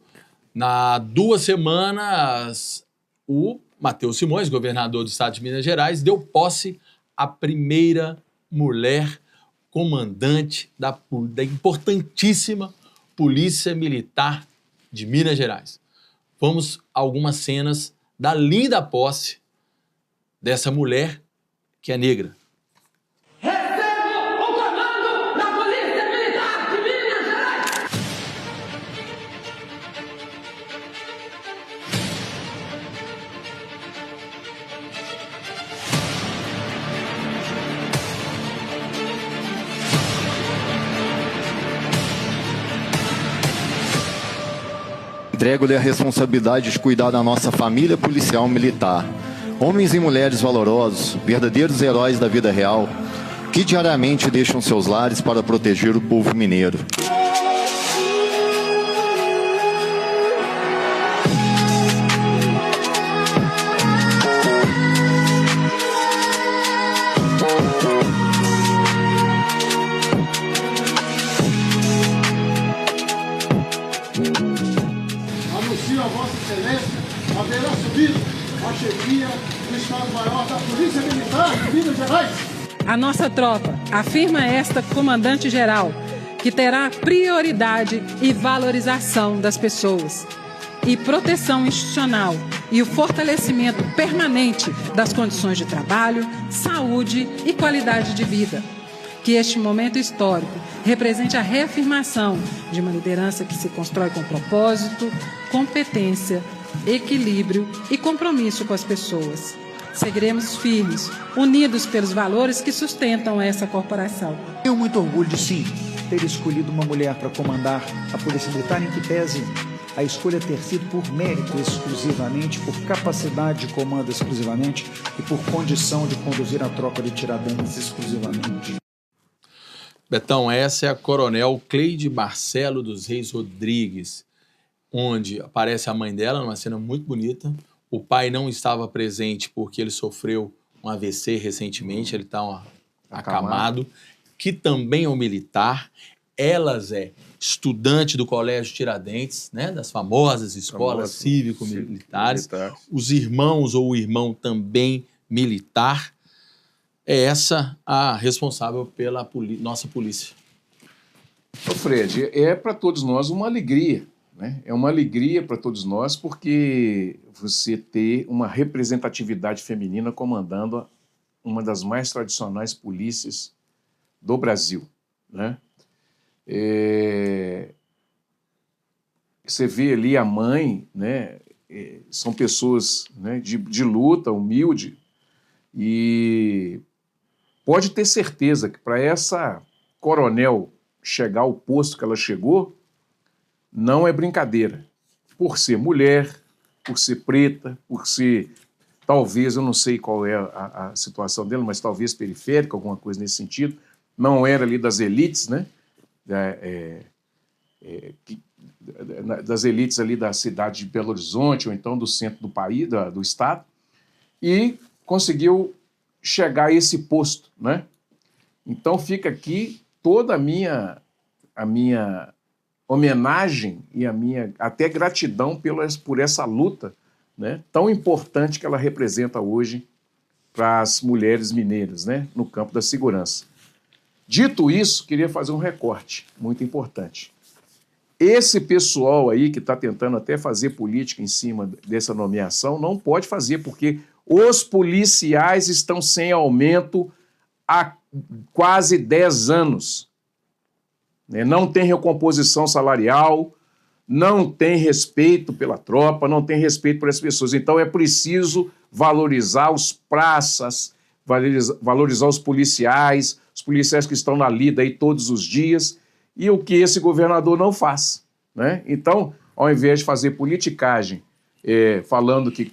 Na 2 semanas, o Matheus Simões, governador do estado de Minas Gerais, deu posse à primeira mulher comandante da importantíssima Polícia Militar de Minas Gerais. Vamos a algumas cenas da linda posse dessa mulher que é negra. Recebo o comando da Polícia Militar de Minas Gerais! Entrego-lhe a responsabilidade de cuidar da nossa família policial militar. Homens e mulheres valorosos, verdadeiros heróis da vida real, que diariamente deixam seus lares para proteger o povo mineiro. Anuncio a Vossa Excelência haverá subido a chefia do Estado-Maior da Polícia Militar de Minas Gerais. A nossa tropa afirma esta comandante-geral que terá prioridade e valorização das pessoas e proteção institucional e o fortalecimento permanente das condições de trabalho, saúde e qualidade de vida. Que este momento histórico represente a reafirmação de uma liderança que se constrói com propósito, competência, equilíbrio e compromisso com as pessoas. Seguiremos firmes, unidos pelos valores que sustentam essa corporação. Tenho muito orgulho de, sim, ter escolhido uma mulher para comandar a Polícia Militar, em que pese a escolha ter sido por mérito exclusivamente, por capacidade de comando exclusivamente e por condição de conduzir a tropa de Tiradentes exclusivamente. Betão, essa é a Coronel Cleide Barcelo dos Reis Rodrigues, onde aparece a mãe dela numa cena muito bonita. O pai não estava presente porque ele sofreu um AVC recentemente, ele está acamado, que também é um militar. Elas é estudante do Colégio Tiradentes, né, das famosas escolas cívico-militares. Os irmãos ou o irmão também militar. É essa a responsável pela nossa polícia. Ô Fred, é para todos nós uma alegria, né? É uma alegria para todos nós porque você ter uma representatividade feminina comandando uma das mais tradicionais polícias do Brasil, né? Você vê ali a mãe, né? São pessoas, né, de luta, humilde, e pode ter certeza que para essa coronel chegar ao posto que ela chegou, não é brincadeira. Por ser mulher, por ser preta, por ser, talvez, eu não sei qual é a situação dela, mas talvez periférica, alguma coisa nesse sentido, não era ali das elites, né? Das elites ali da cidade de Belo Horizonte, ou então do centro do país, do estado, e conseguiu chegar a esse posto, né? Então fica aqui toda a minha homenagem e a minha até gratidão por essa luta, né, tão importante que ela representa hoje para as mulheres mineiras, né, no campo da segurança. Dito isso, queria fazer um recorte muito importante. Esse pessoal aí que está tentando até fazer política em cima dessa nomeação não pode fazer, porque os policiais estão sem aumento há quase 10 anos. Não tem recomposição salarial, não tem respeito pela tropa, não tem respeito por essas pessoas. Então é preciso valorizar os praças, valorizar os policiais que estão na lida aí todos os dias, e o que esse governador não faz, né? Então, ao invés de fazer politicagem, falando que,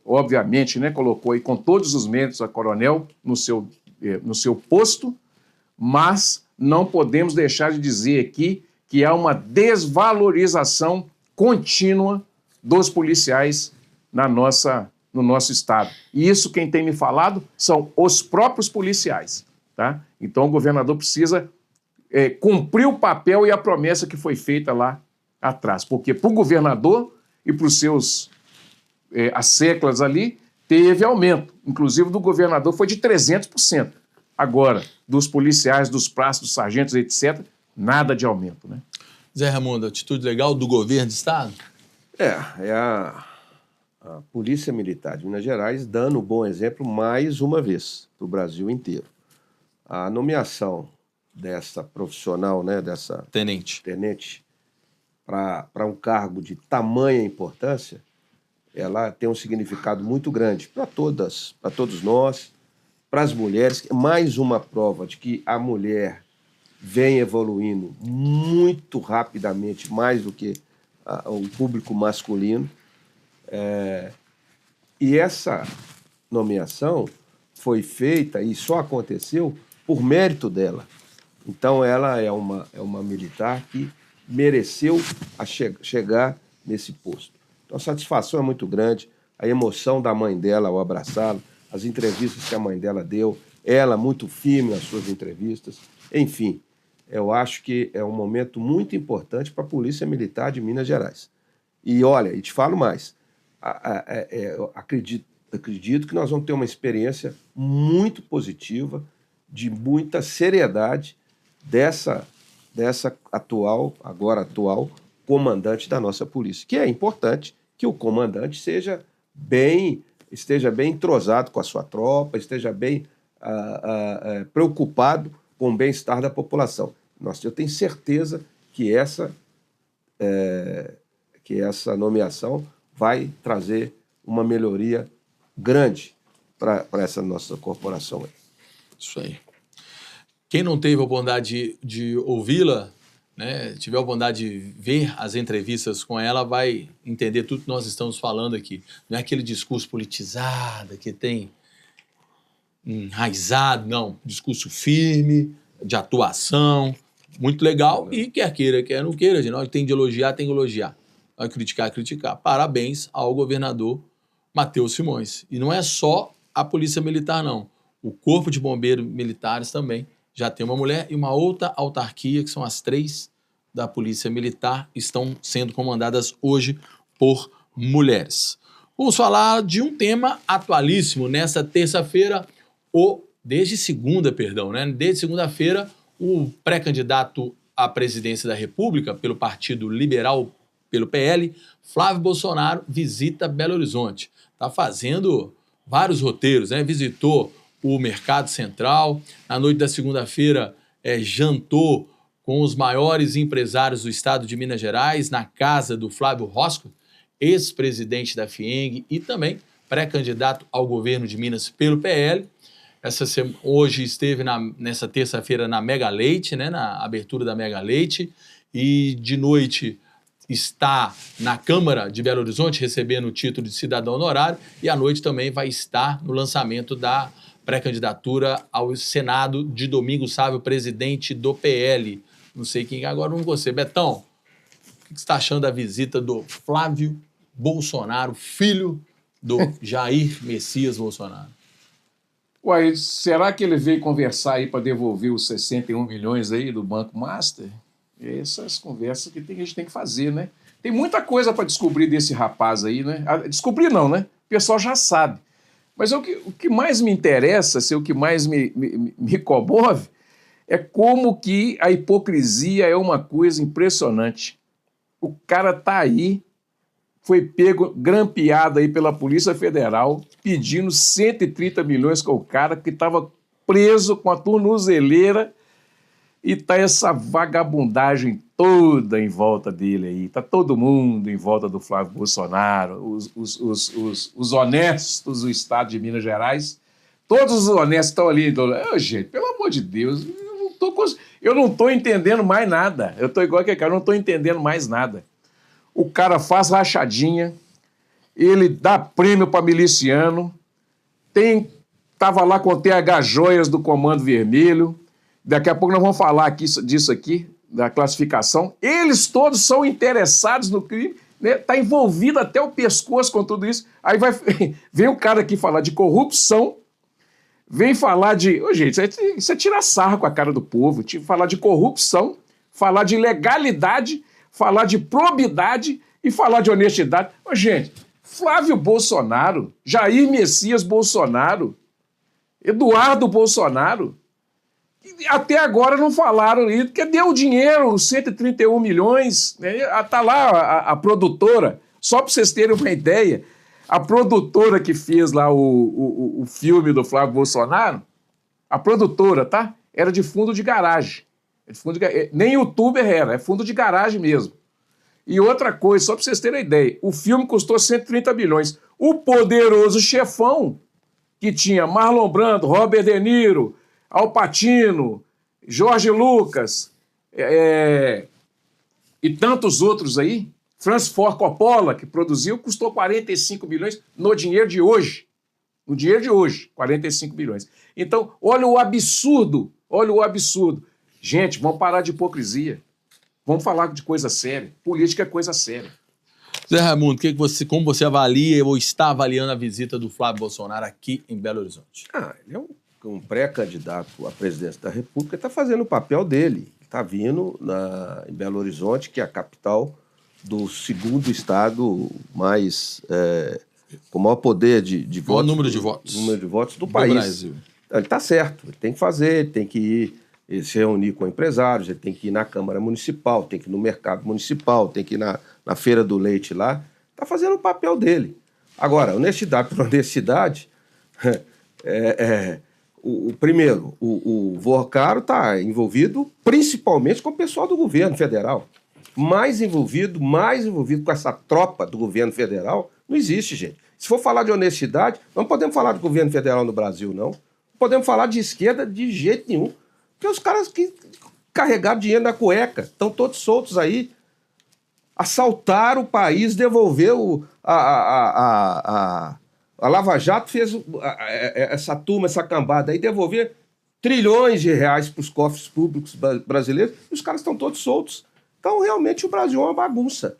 obviamente, né, colocou aí com todos os méritos a coronel no seu posto, mas não podemos deixar de dizer aqui que há uma desvalorização contínua dos policiais no nosso estado. E isso quem tem me falado são os próprios policiais, tá? Então o governador precisa cumprir o papel e a promessa que foi feita lá atrás, porque para o governador e para os seus asseclas ali teve aumento, inclusive do governador foi de 300%. Agora, dos policiais, dos praças, dos sargentos, etc., nada de aumento, né? Zé Raimundo, atitude legal do governo do estado? É a Polícia Militar de Minas Gerais dando um bom exemplo mais uma vez para o Brasil inteiro. A nomeação dessa profissional, né, dessa tenente para um cargo de tamanha importância, ela tem um significado muito grande para todos nós, para as mulheres. Mais uma prova de que a mulher vem evoluindo muito rapidamente, mais do que o público masculino. E essa nomeação foi feita e só aconteceu por mérito dela. Então, ela é uma militar que mereceu chegar nesse posto. Então, a satisfação é muito grande, a emoção da mãe dela ao abraçá-la, as entrevistas que a mãe dela deu, ela muito firme nas suas entrevistas. Enfim, eu acho que é um momento muito importante para a Polícia Militar de Minas Gerais. E, olha, e te falo mais, eu acredito que nós vamos ter uma experiência muito positiva, de muita seriedade dessa atual comandante da nossa polícia, que é importante que o comandante esteja bem entrosado com a sua tropa, esteja bem preocupado com o bem-estar da população. Eu tenho certeza que essa nomeação vai trazer uma melhoria grande para essa nossa corporação aí. Isso aí. Quem não teve a oportunidade de ouvi-la, né, tiver a oportunidade de ver as entrevistas com ela, vai entender tudo que nós estamos falando aqui. Não é aquele discurso politizado que tem enraizado, não. Discurso firme, de atuação, muito legal. E quer queira, quer não queira, gente. Nós tem de elogiar, tem que elogiar. Vai criticar, criticar. Parabéns ao governador Matheus Simões. E não é só a Polícia Militar, não. O Corpo de Bombeiros Militares também já tem uma mulher e uma outra autarquia, que são as 3 da Polícia Militar, estão sendo comandadas hoje por mulheres. Vamos falar de um tema atualíssimo. Nessa terça-feira, desde segunda-feira, o pré-candidato à presidência da República pelo Partido Liberal, pelo PL, Flávio Bolsonaro, visita Belo Horizonte. Está fazendo vários roteiros, né? Visitou o Mercado Central, na noite da segunda-feira jantou com os maiores empresários do estado de Minas Gerais, na casa do Flávio Rosco, ex-presidente da FIENG e também pré-candidato ao governo de Minas pelo PL. Hoje esteve nessa terça-feira na Mega Leite, né, na abertura da Mega Leite, e de noite está na Câmara de Belo Horizonte recebendo o título de cidadão honorário, e à noite também vai estar no lançamento da pré-candidatura ao Senado de Domingos Sávio, presidente do PL. Não sei quem agora, não você. Betão, o que você está achando da visita do Flávio Bolsonaro, filho do Jair Messias Bolsonaro? Uai, será que ele veio conversar aí para devolver os 61 milhões aí do Banco Master? Essas conversas que a gente tem que fazer, né? Tem muita coisa para descobrir desse rapaz aí, né? Descobrir não, né? O pessoal já sabe. Mas o que mais me interessa, o que mais me comove, é como que a hipocrisia é uma coisa impressionante. O cara tá aí, foi pego, grampeado aí pela Polícia Federal, pedindo 130 milhões com o cara que estava preso com a tornozeleira, e tá essa vagabundagem toda em volta dele aí. Tá todo mundo em volta do Flávio Bolsonaro, os honestos do estado de Minas Gerais. Todos os honestos estão ali. Gente, pelo amor de Deus, eu não tô entendendo mais nada. Eu tô igual aquele cara, eu não tô entendendo mais nada. O cara faz rachadinha, ele dá prêmio para miliciano, tava lá com o TH Joias do Comando Vermelho. Daqui a pouco nós vamos falar disso aqui, da classificação. Eles todos são interessados no crime, né? Tá envolvido até o pescoço com tudo isso. Aí vem o cara aqui falar de corrupção, vem falar de... gente, isso é tirar sarro com a cara do povo, falar de corrupção, falar de legalidade, falar de probidade e falar de honestidade. Gente, Flávio Bolsonaro, Jair Messias Bolsonaro, Eduardo Bolsonaro, até agora não falaram isso, porque deu o dinheiro, os 131 milhões, né? Tá lá a produtora, só para vocês terem uma ideia, a produtora que fez lá o filme do Flávio Bolsonaro, a produtora, tá? Era de fundo de garagem. Nem youtuber era, é fundo de garagem mesmo. E outra coisa, só para vocês terem ideia, o filme custou 130 milhões. O Poderoso Chefão, que tinha Marlon Brando, Robert De Niro, Al Pacino, Jorge Lucas e tantos outros aí, Francis Ford Coppola, que produziu, custou 45 bilhões no dinheiro de hoje. No dinheiro de hoje, 45 bilhões. Então, olha o absurdo, olha o absurdo. Gente, vamos parar de hipocrisia. Vamos falar de coisa séria. Política é coisa séria. Zé Raimundo, como você avalia ou está avaliando a visita do Flávio Bolsonaro aqui em Belo Horizonte? Ele é um pré-candidato à presidência da República, está fazendo o papel dele. Está vindo em Belo Horizonte, que é a capital do segundo estado mais com o maior poder de votos. Número de votos. Número de votos do país. Brasil. Ele está certo, ele tem que fazer, ele tem que ir se reunir com empresários, ele tem que ir na Câmara Municipal, tem que ir no mercado municipal, tem que ir na Feira do Leite lá. Está fazendo o papel dele. Agora, honestidade por honestidade, primeiro, o Vorcaro está envolvido principalmente com o pessoal do governo federal. Mais envolvido com essa tropa do governo federal, não existe, gente. Se for falar de honestidade, não podemos falar de governo federal no Brasil, não. Não podemos falar de esquerda de jeito nenhum. Porque os caras que carregaram dinheiro na cueca estão todos soltos aí. Assaltaram o país, devolveu a Lava Jato fez essa turma, essa cambada aí, devolver trilhões de reais para os cofres públicos brasileiros e os caras estão todos soltos. Então, realmente, o Brasil é uma bagunça.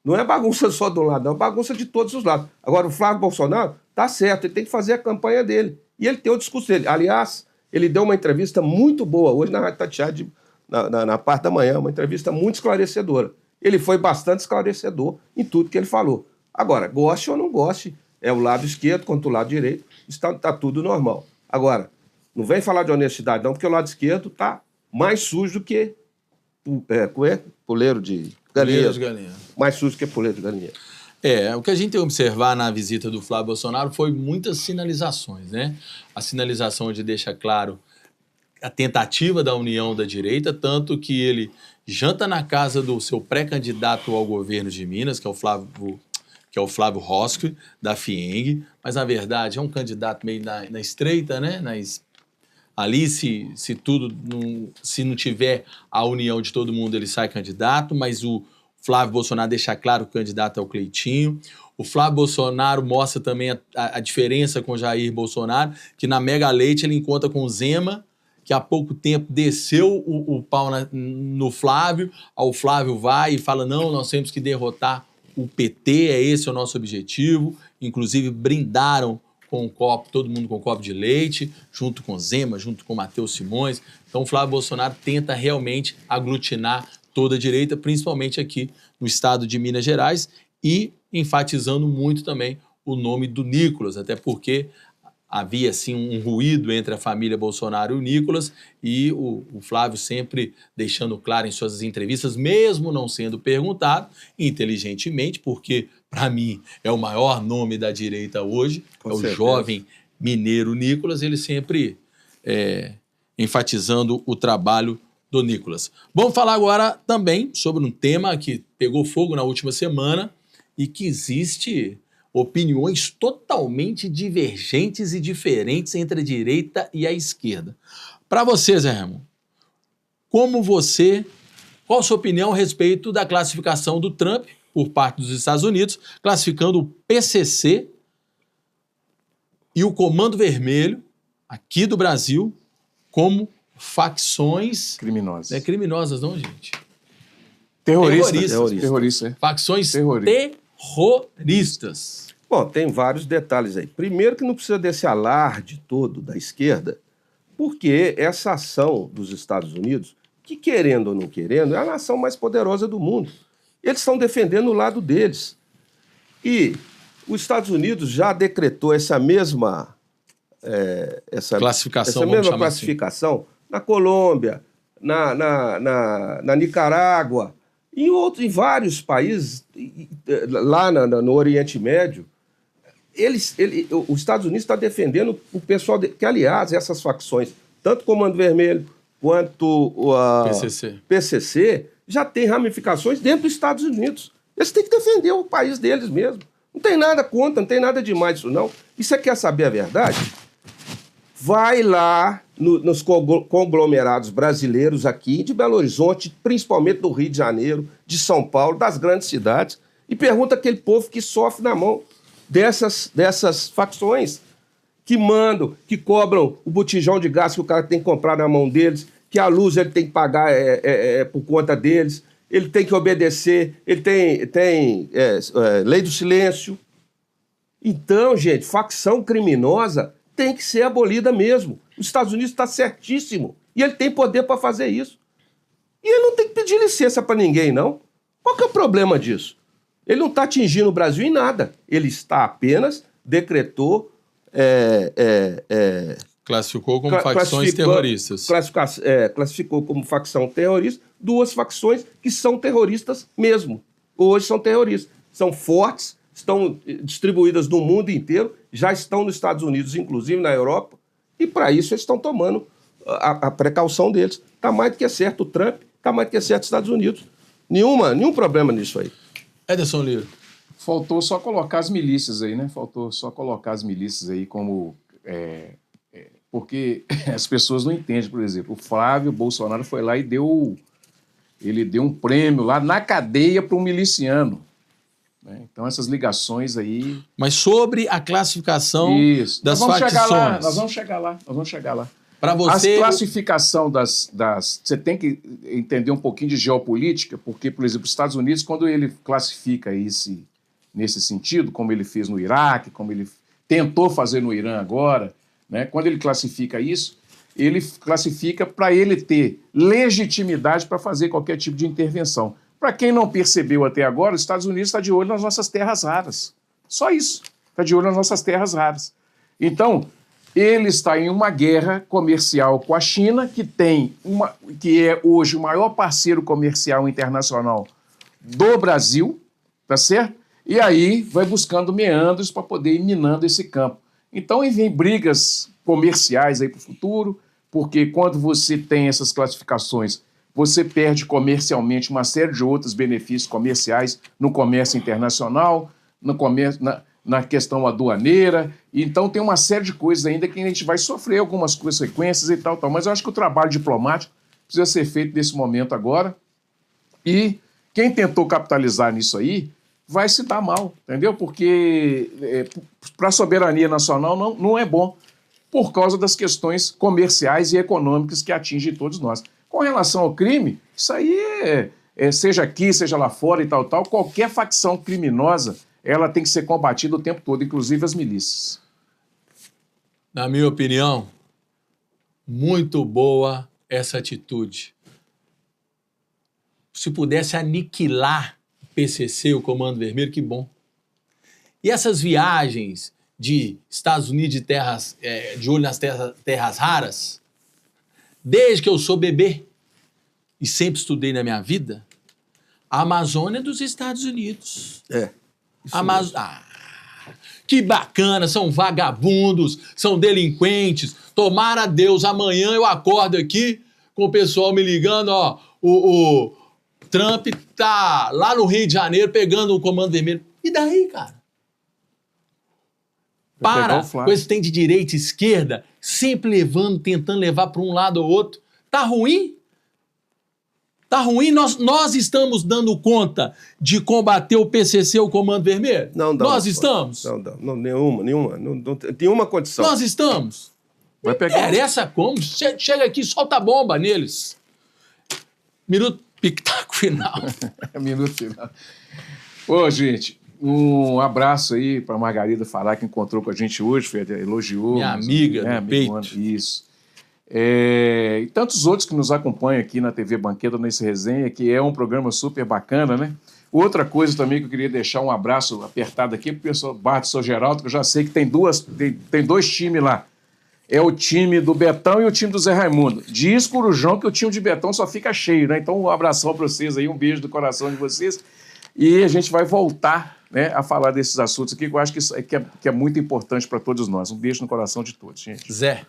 Não é bagunça só de um lado, é uma bagunça de todos os lados. Agora, o Flávio Bolsonaro está certo, ele tem que fazer a campanha dele. E ele tem o discurso dele. Aliás, ele deu uma entrevista muito boa hoje na Rádio Tatiaia, na parte da manhã, uma entrevista muito esclarecedora. Ele foi bastante esclarecedor em tudo que ele falou. Agora, goste ou não goste, é o lado esquerdo contra o lado direito, está tudo normal. Agora, não vem falar de honestidade não, porque o lado esquerdo está mais sujo do que puleiro de galinha. Mais sujo que puleiro de galinha. O que a gente tem que observar na visita do Flávio Bolsonaro foi muitas sinalizações, né? A sinalização de deixa claro a tentativa da união da direita, tanto que ele janta na casa do seu pré-candidato ao governo de Minas, que é o Flávio Rosque, da FIENG, mas na verdade é um candidato meio na estreita, né? Ali, se não tiver a união de todo mundo, ele sai candidato, mas o Flávio Bolsonaro deixa claro que o candidato é o Cleitinho. O Flávio Bolsonaro mostra também a diferença com o Jair Bolsonaro, que na Mega Leite ele encontra com o Zema, que há pouco tempo desceu o pau no Flávio, o Flávio vai e fala, não, nós temos que derrotar o PT, esse o nosso objetivo. Inclusive brindaram com um copo, todo mundo com um copo de leite, junto com Zema, junto com Matheus Simões. Então o Flávio Bolsonaro tenta realmente aglutinar toda a direita, principalmente aqui no estado de Minas Gerais, e enfatizando muito também o nome do Nicolas, até porque havia assim um ruído entre a família Bolsonaro e o Nicolas, e o Flávio sempre deixando claro em suas entrevistas, mesmo não sendo perguntado, inteligentemente, porque para mim é o maior nome da direita hoje, Com é certeza. o jovem mineiro Nicolas, ele sempre enfatizando o trabalho do Nicolas. Vamos falar agora também sobre um tema que pegou fogo na última semana e que existe opiniões totalmente divergentes e diferentes entre a direita e a esquerda. Para você, Zé Raimundo, qual a sua opinião a respeito da classificação do Trump por parte dos Estados Unidos, classificando o PCC e o Comando Vermelho, aqui do Brasil, como facções... Criminosas. Não é criminosas não, gente? Terroristas. Facções terroristas. Bom, tem vários detalhes aí. Primeiro que não precisa desse alarde todo da esquerda, porque essa ação dos Estados Unidos, que querendo ou não querendo, é a nação mais poderosa do mundo. Eles estão defendendo o lado deles. E os Estados Unidos já decretou essa mesma classificação na Colômbia, na Nicarágua, em vários países, lá no Oriente Médio. Os Estados Unidos está defendendo o pessoal, que aliás, essas facções, tanto o Comando Vermelho quanto o PCC, já tem ramificações dentro dos Estados Unidos. Eles têm que defender o país deles mesmo. Não tem nada contra, não tem nada demais isso não. E você quer saber a verdade? Vai lá nos conglomerados brasileiros aqui de Belo Horizonte, principalmente do Rio de Janeiro, de São Paulo, das grandes cidades, E pergunta aquele povo que sofre na mão dessas facções que mandam, que cobram o botijão de gás que o cara tem que comprar na mão deles, que a luz ele tem que pagar por conta deles, ele tem que obedecer, ele tem lei do silêncio. Então, gente, facção criminosa tem que ser abolida mesmo. Os Estados Unidos está certíssimo e ele tem poder para fazer isso. E ele não tem que pedir licença para ninguém, não. Qual que é o problema disso? Ele não está atingindo o Brasil em nada. Ele está apenas decretou... classificou como facções terroristas. Classificou como facção terrorista 2 facções que são terroristas mesmo. Hoje são terroristas. São fortes, estão distribuídas no mundo inteiro, já estão nos Estados Unidos, inclusive na Europa, e para isso eles estão tomando a precaução deles. Está mais do que certo o Trump, está mais do que certo os Estados Unidos. Nenhum problema nisso aí. Ederson Lira. Faltou só colocar as milícias aí, né? Faltou só colocar as milícias aí como... porque as pessoas não entendem, por exemplo. O Flávio Bolsonaro foi lá e deu um prêmio lá na cadeia para um miliciano. Né? Então essas ligações aí... Mas sobre a classificação das facções. Nós vamos chegar lá. Para você... A classificação das... Você tem que entender um pouquinho de geopolítica, porque, por exemplo, os Estados Unidos, quando ele classifica nesse sentido, como ele fez no Iraque, como ele tentou fazer no Irã agora, né? Quando ele classifica isso, ele classifica para ele ter legitimidade para fazer qualquer tipo de intervenção. Para quem não percebeu até agora, os Estados Unidos está de olho nas nossas terras raras. Só isso. Está de olho nas nossas terras raras. Então, ele está em uma guerra comercial com a China, que é hoje o maior parceiro comercial internacional do Brasil, tá certo? E aí vai buscando meandros para poder ir minando esse campo. Então, vem brigas comerciais aí para o futuro, porque quando você tem essas classificações, você perde comercialmente uma série de outros benefícios comerciais no comércio internacional, na questão aduaneira. Então, tem uma série de coisas ainda que a gente vai sofrer algumas consequências e tal. Mas eu acho que o trabalho diplomático precisa ser feito nesse momento agora. E quem tentou capitalizar nisso aí vai se dar mal, entendeu? Porque para a soberania nacional não é bom, por causa das questões comerciais e econômicas que atingem todos nós. Com relação ao crime, isso aí seja aqui, seja lá fora e tal, qualquer facção criminosa, ela tem que ser combatida o tempo todo, inclusive as milícias. Na minha opinião, muito boa essa atitude. Se pudesse aniquilar PCC, o Comando Vermelho, que bom. E essas viagens de Estados Unidos de olho nas terras raras, desde que eu sou bebê e sempre estudei na minha vida, a Amazônia é dos Estados Unidos. Que bacana, são vagabundos, são delinquentes. Tomara a Deus, amanhã eu acordo aqui com o pessoal me ligando, ó, o Trump tá lá no Rio de Janeiro pegando o Comando Vermelho. E daí, cara? Para com esse tem de direita e esquerda, sempre tentando levar para um lado ou outro. Tá ruim? Tá ruim? Nós estamos dando conta de combater o PCC, o Comando Vermelho? Nós estamos? Não, nenhuma. Não tem nenhuma condição. Nós estamos? Não interessa como. Chega aqui e solta a bomba neles. Minuto pitaco final. Minuto final. Ô, gente, um abraço aí para Margarida Fará, que encontrou com a gente hoje, Fred, elogiou. Minha amiga do peito. Isso. E tantos outros que nos acompanham aqui na TV Banqueta, nesse resenha, que é um programa super bacana, né? Outra coisa também que eu queria deixar um abraço apertado aqui pro pessoal Bar do São Geraldo, que eu já sei que tem dois times lá. É o time do Betão e o time do Zé Raimundo. Diz Corujão que o time de Betão só fica cheio, né? Então um abração para vocês aí, um beijo do coração de vocês. E a gente vai voltar, né, a falar desses assuntos aqui, que eu acho que é muito importante para todos nós. Um beijo no coração de todos, gente. Zé.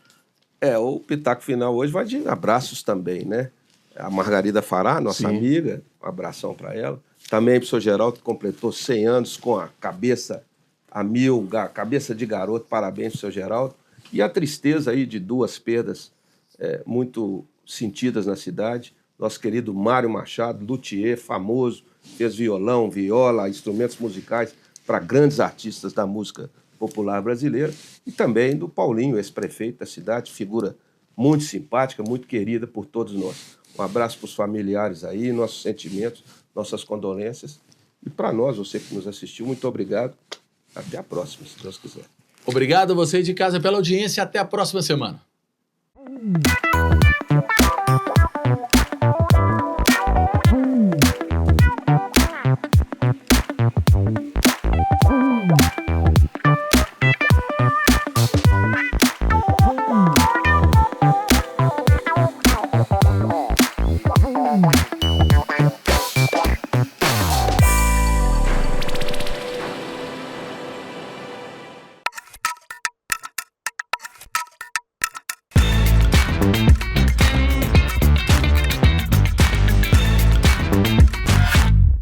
O pitaco final hoje vai de abraços também, né? A Margarida Fará, nossa amiga, um abração para ela. Também para o Sr. Geraldo, que completou 100 anos com a cabeça a mil, cabeça de garoto. Parabéns para o Sr. Geraldo. E a tristeza aí de duas perdas muito sentidas na cidade. Nosso querido Mário Machado, luthier, famoso, fez violão, viola, instrumentos musicais para grandes artistas da música popular brasileira, e também do Paulinho, ex-prefeito da cidade, figura muito simpática, muito querida por todos nós. Um abraço para os familiares aí, nossos sentimentos, nossas condolências. E para nós, você que nos assistiu, muito obrigado. Até a próxima, se Deus quiser. Obrigado a você de casa pela audiência. Até a próxima semana.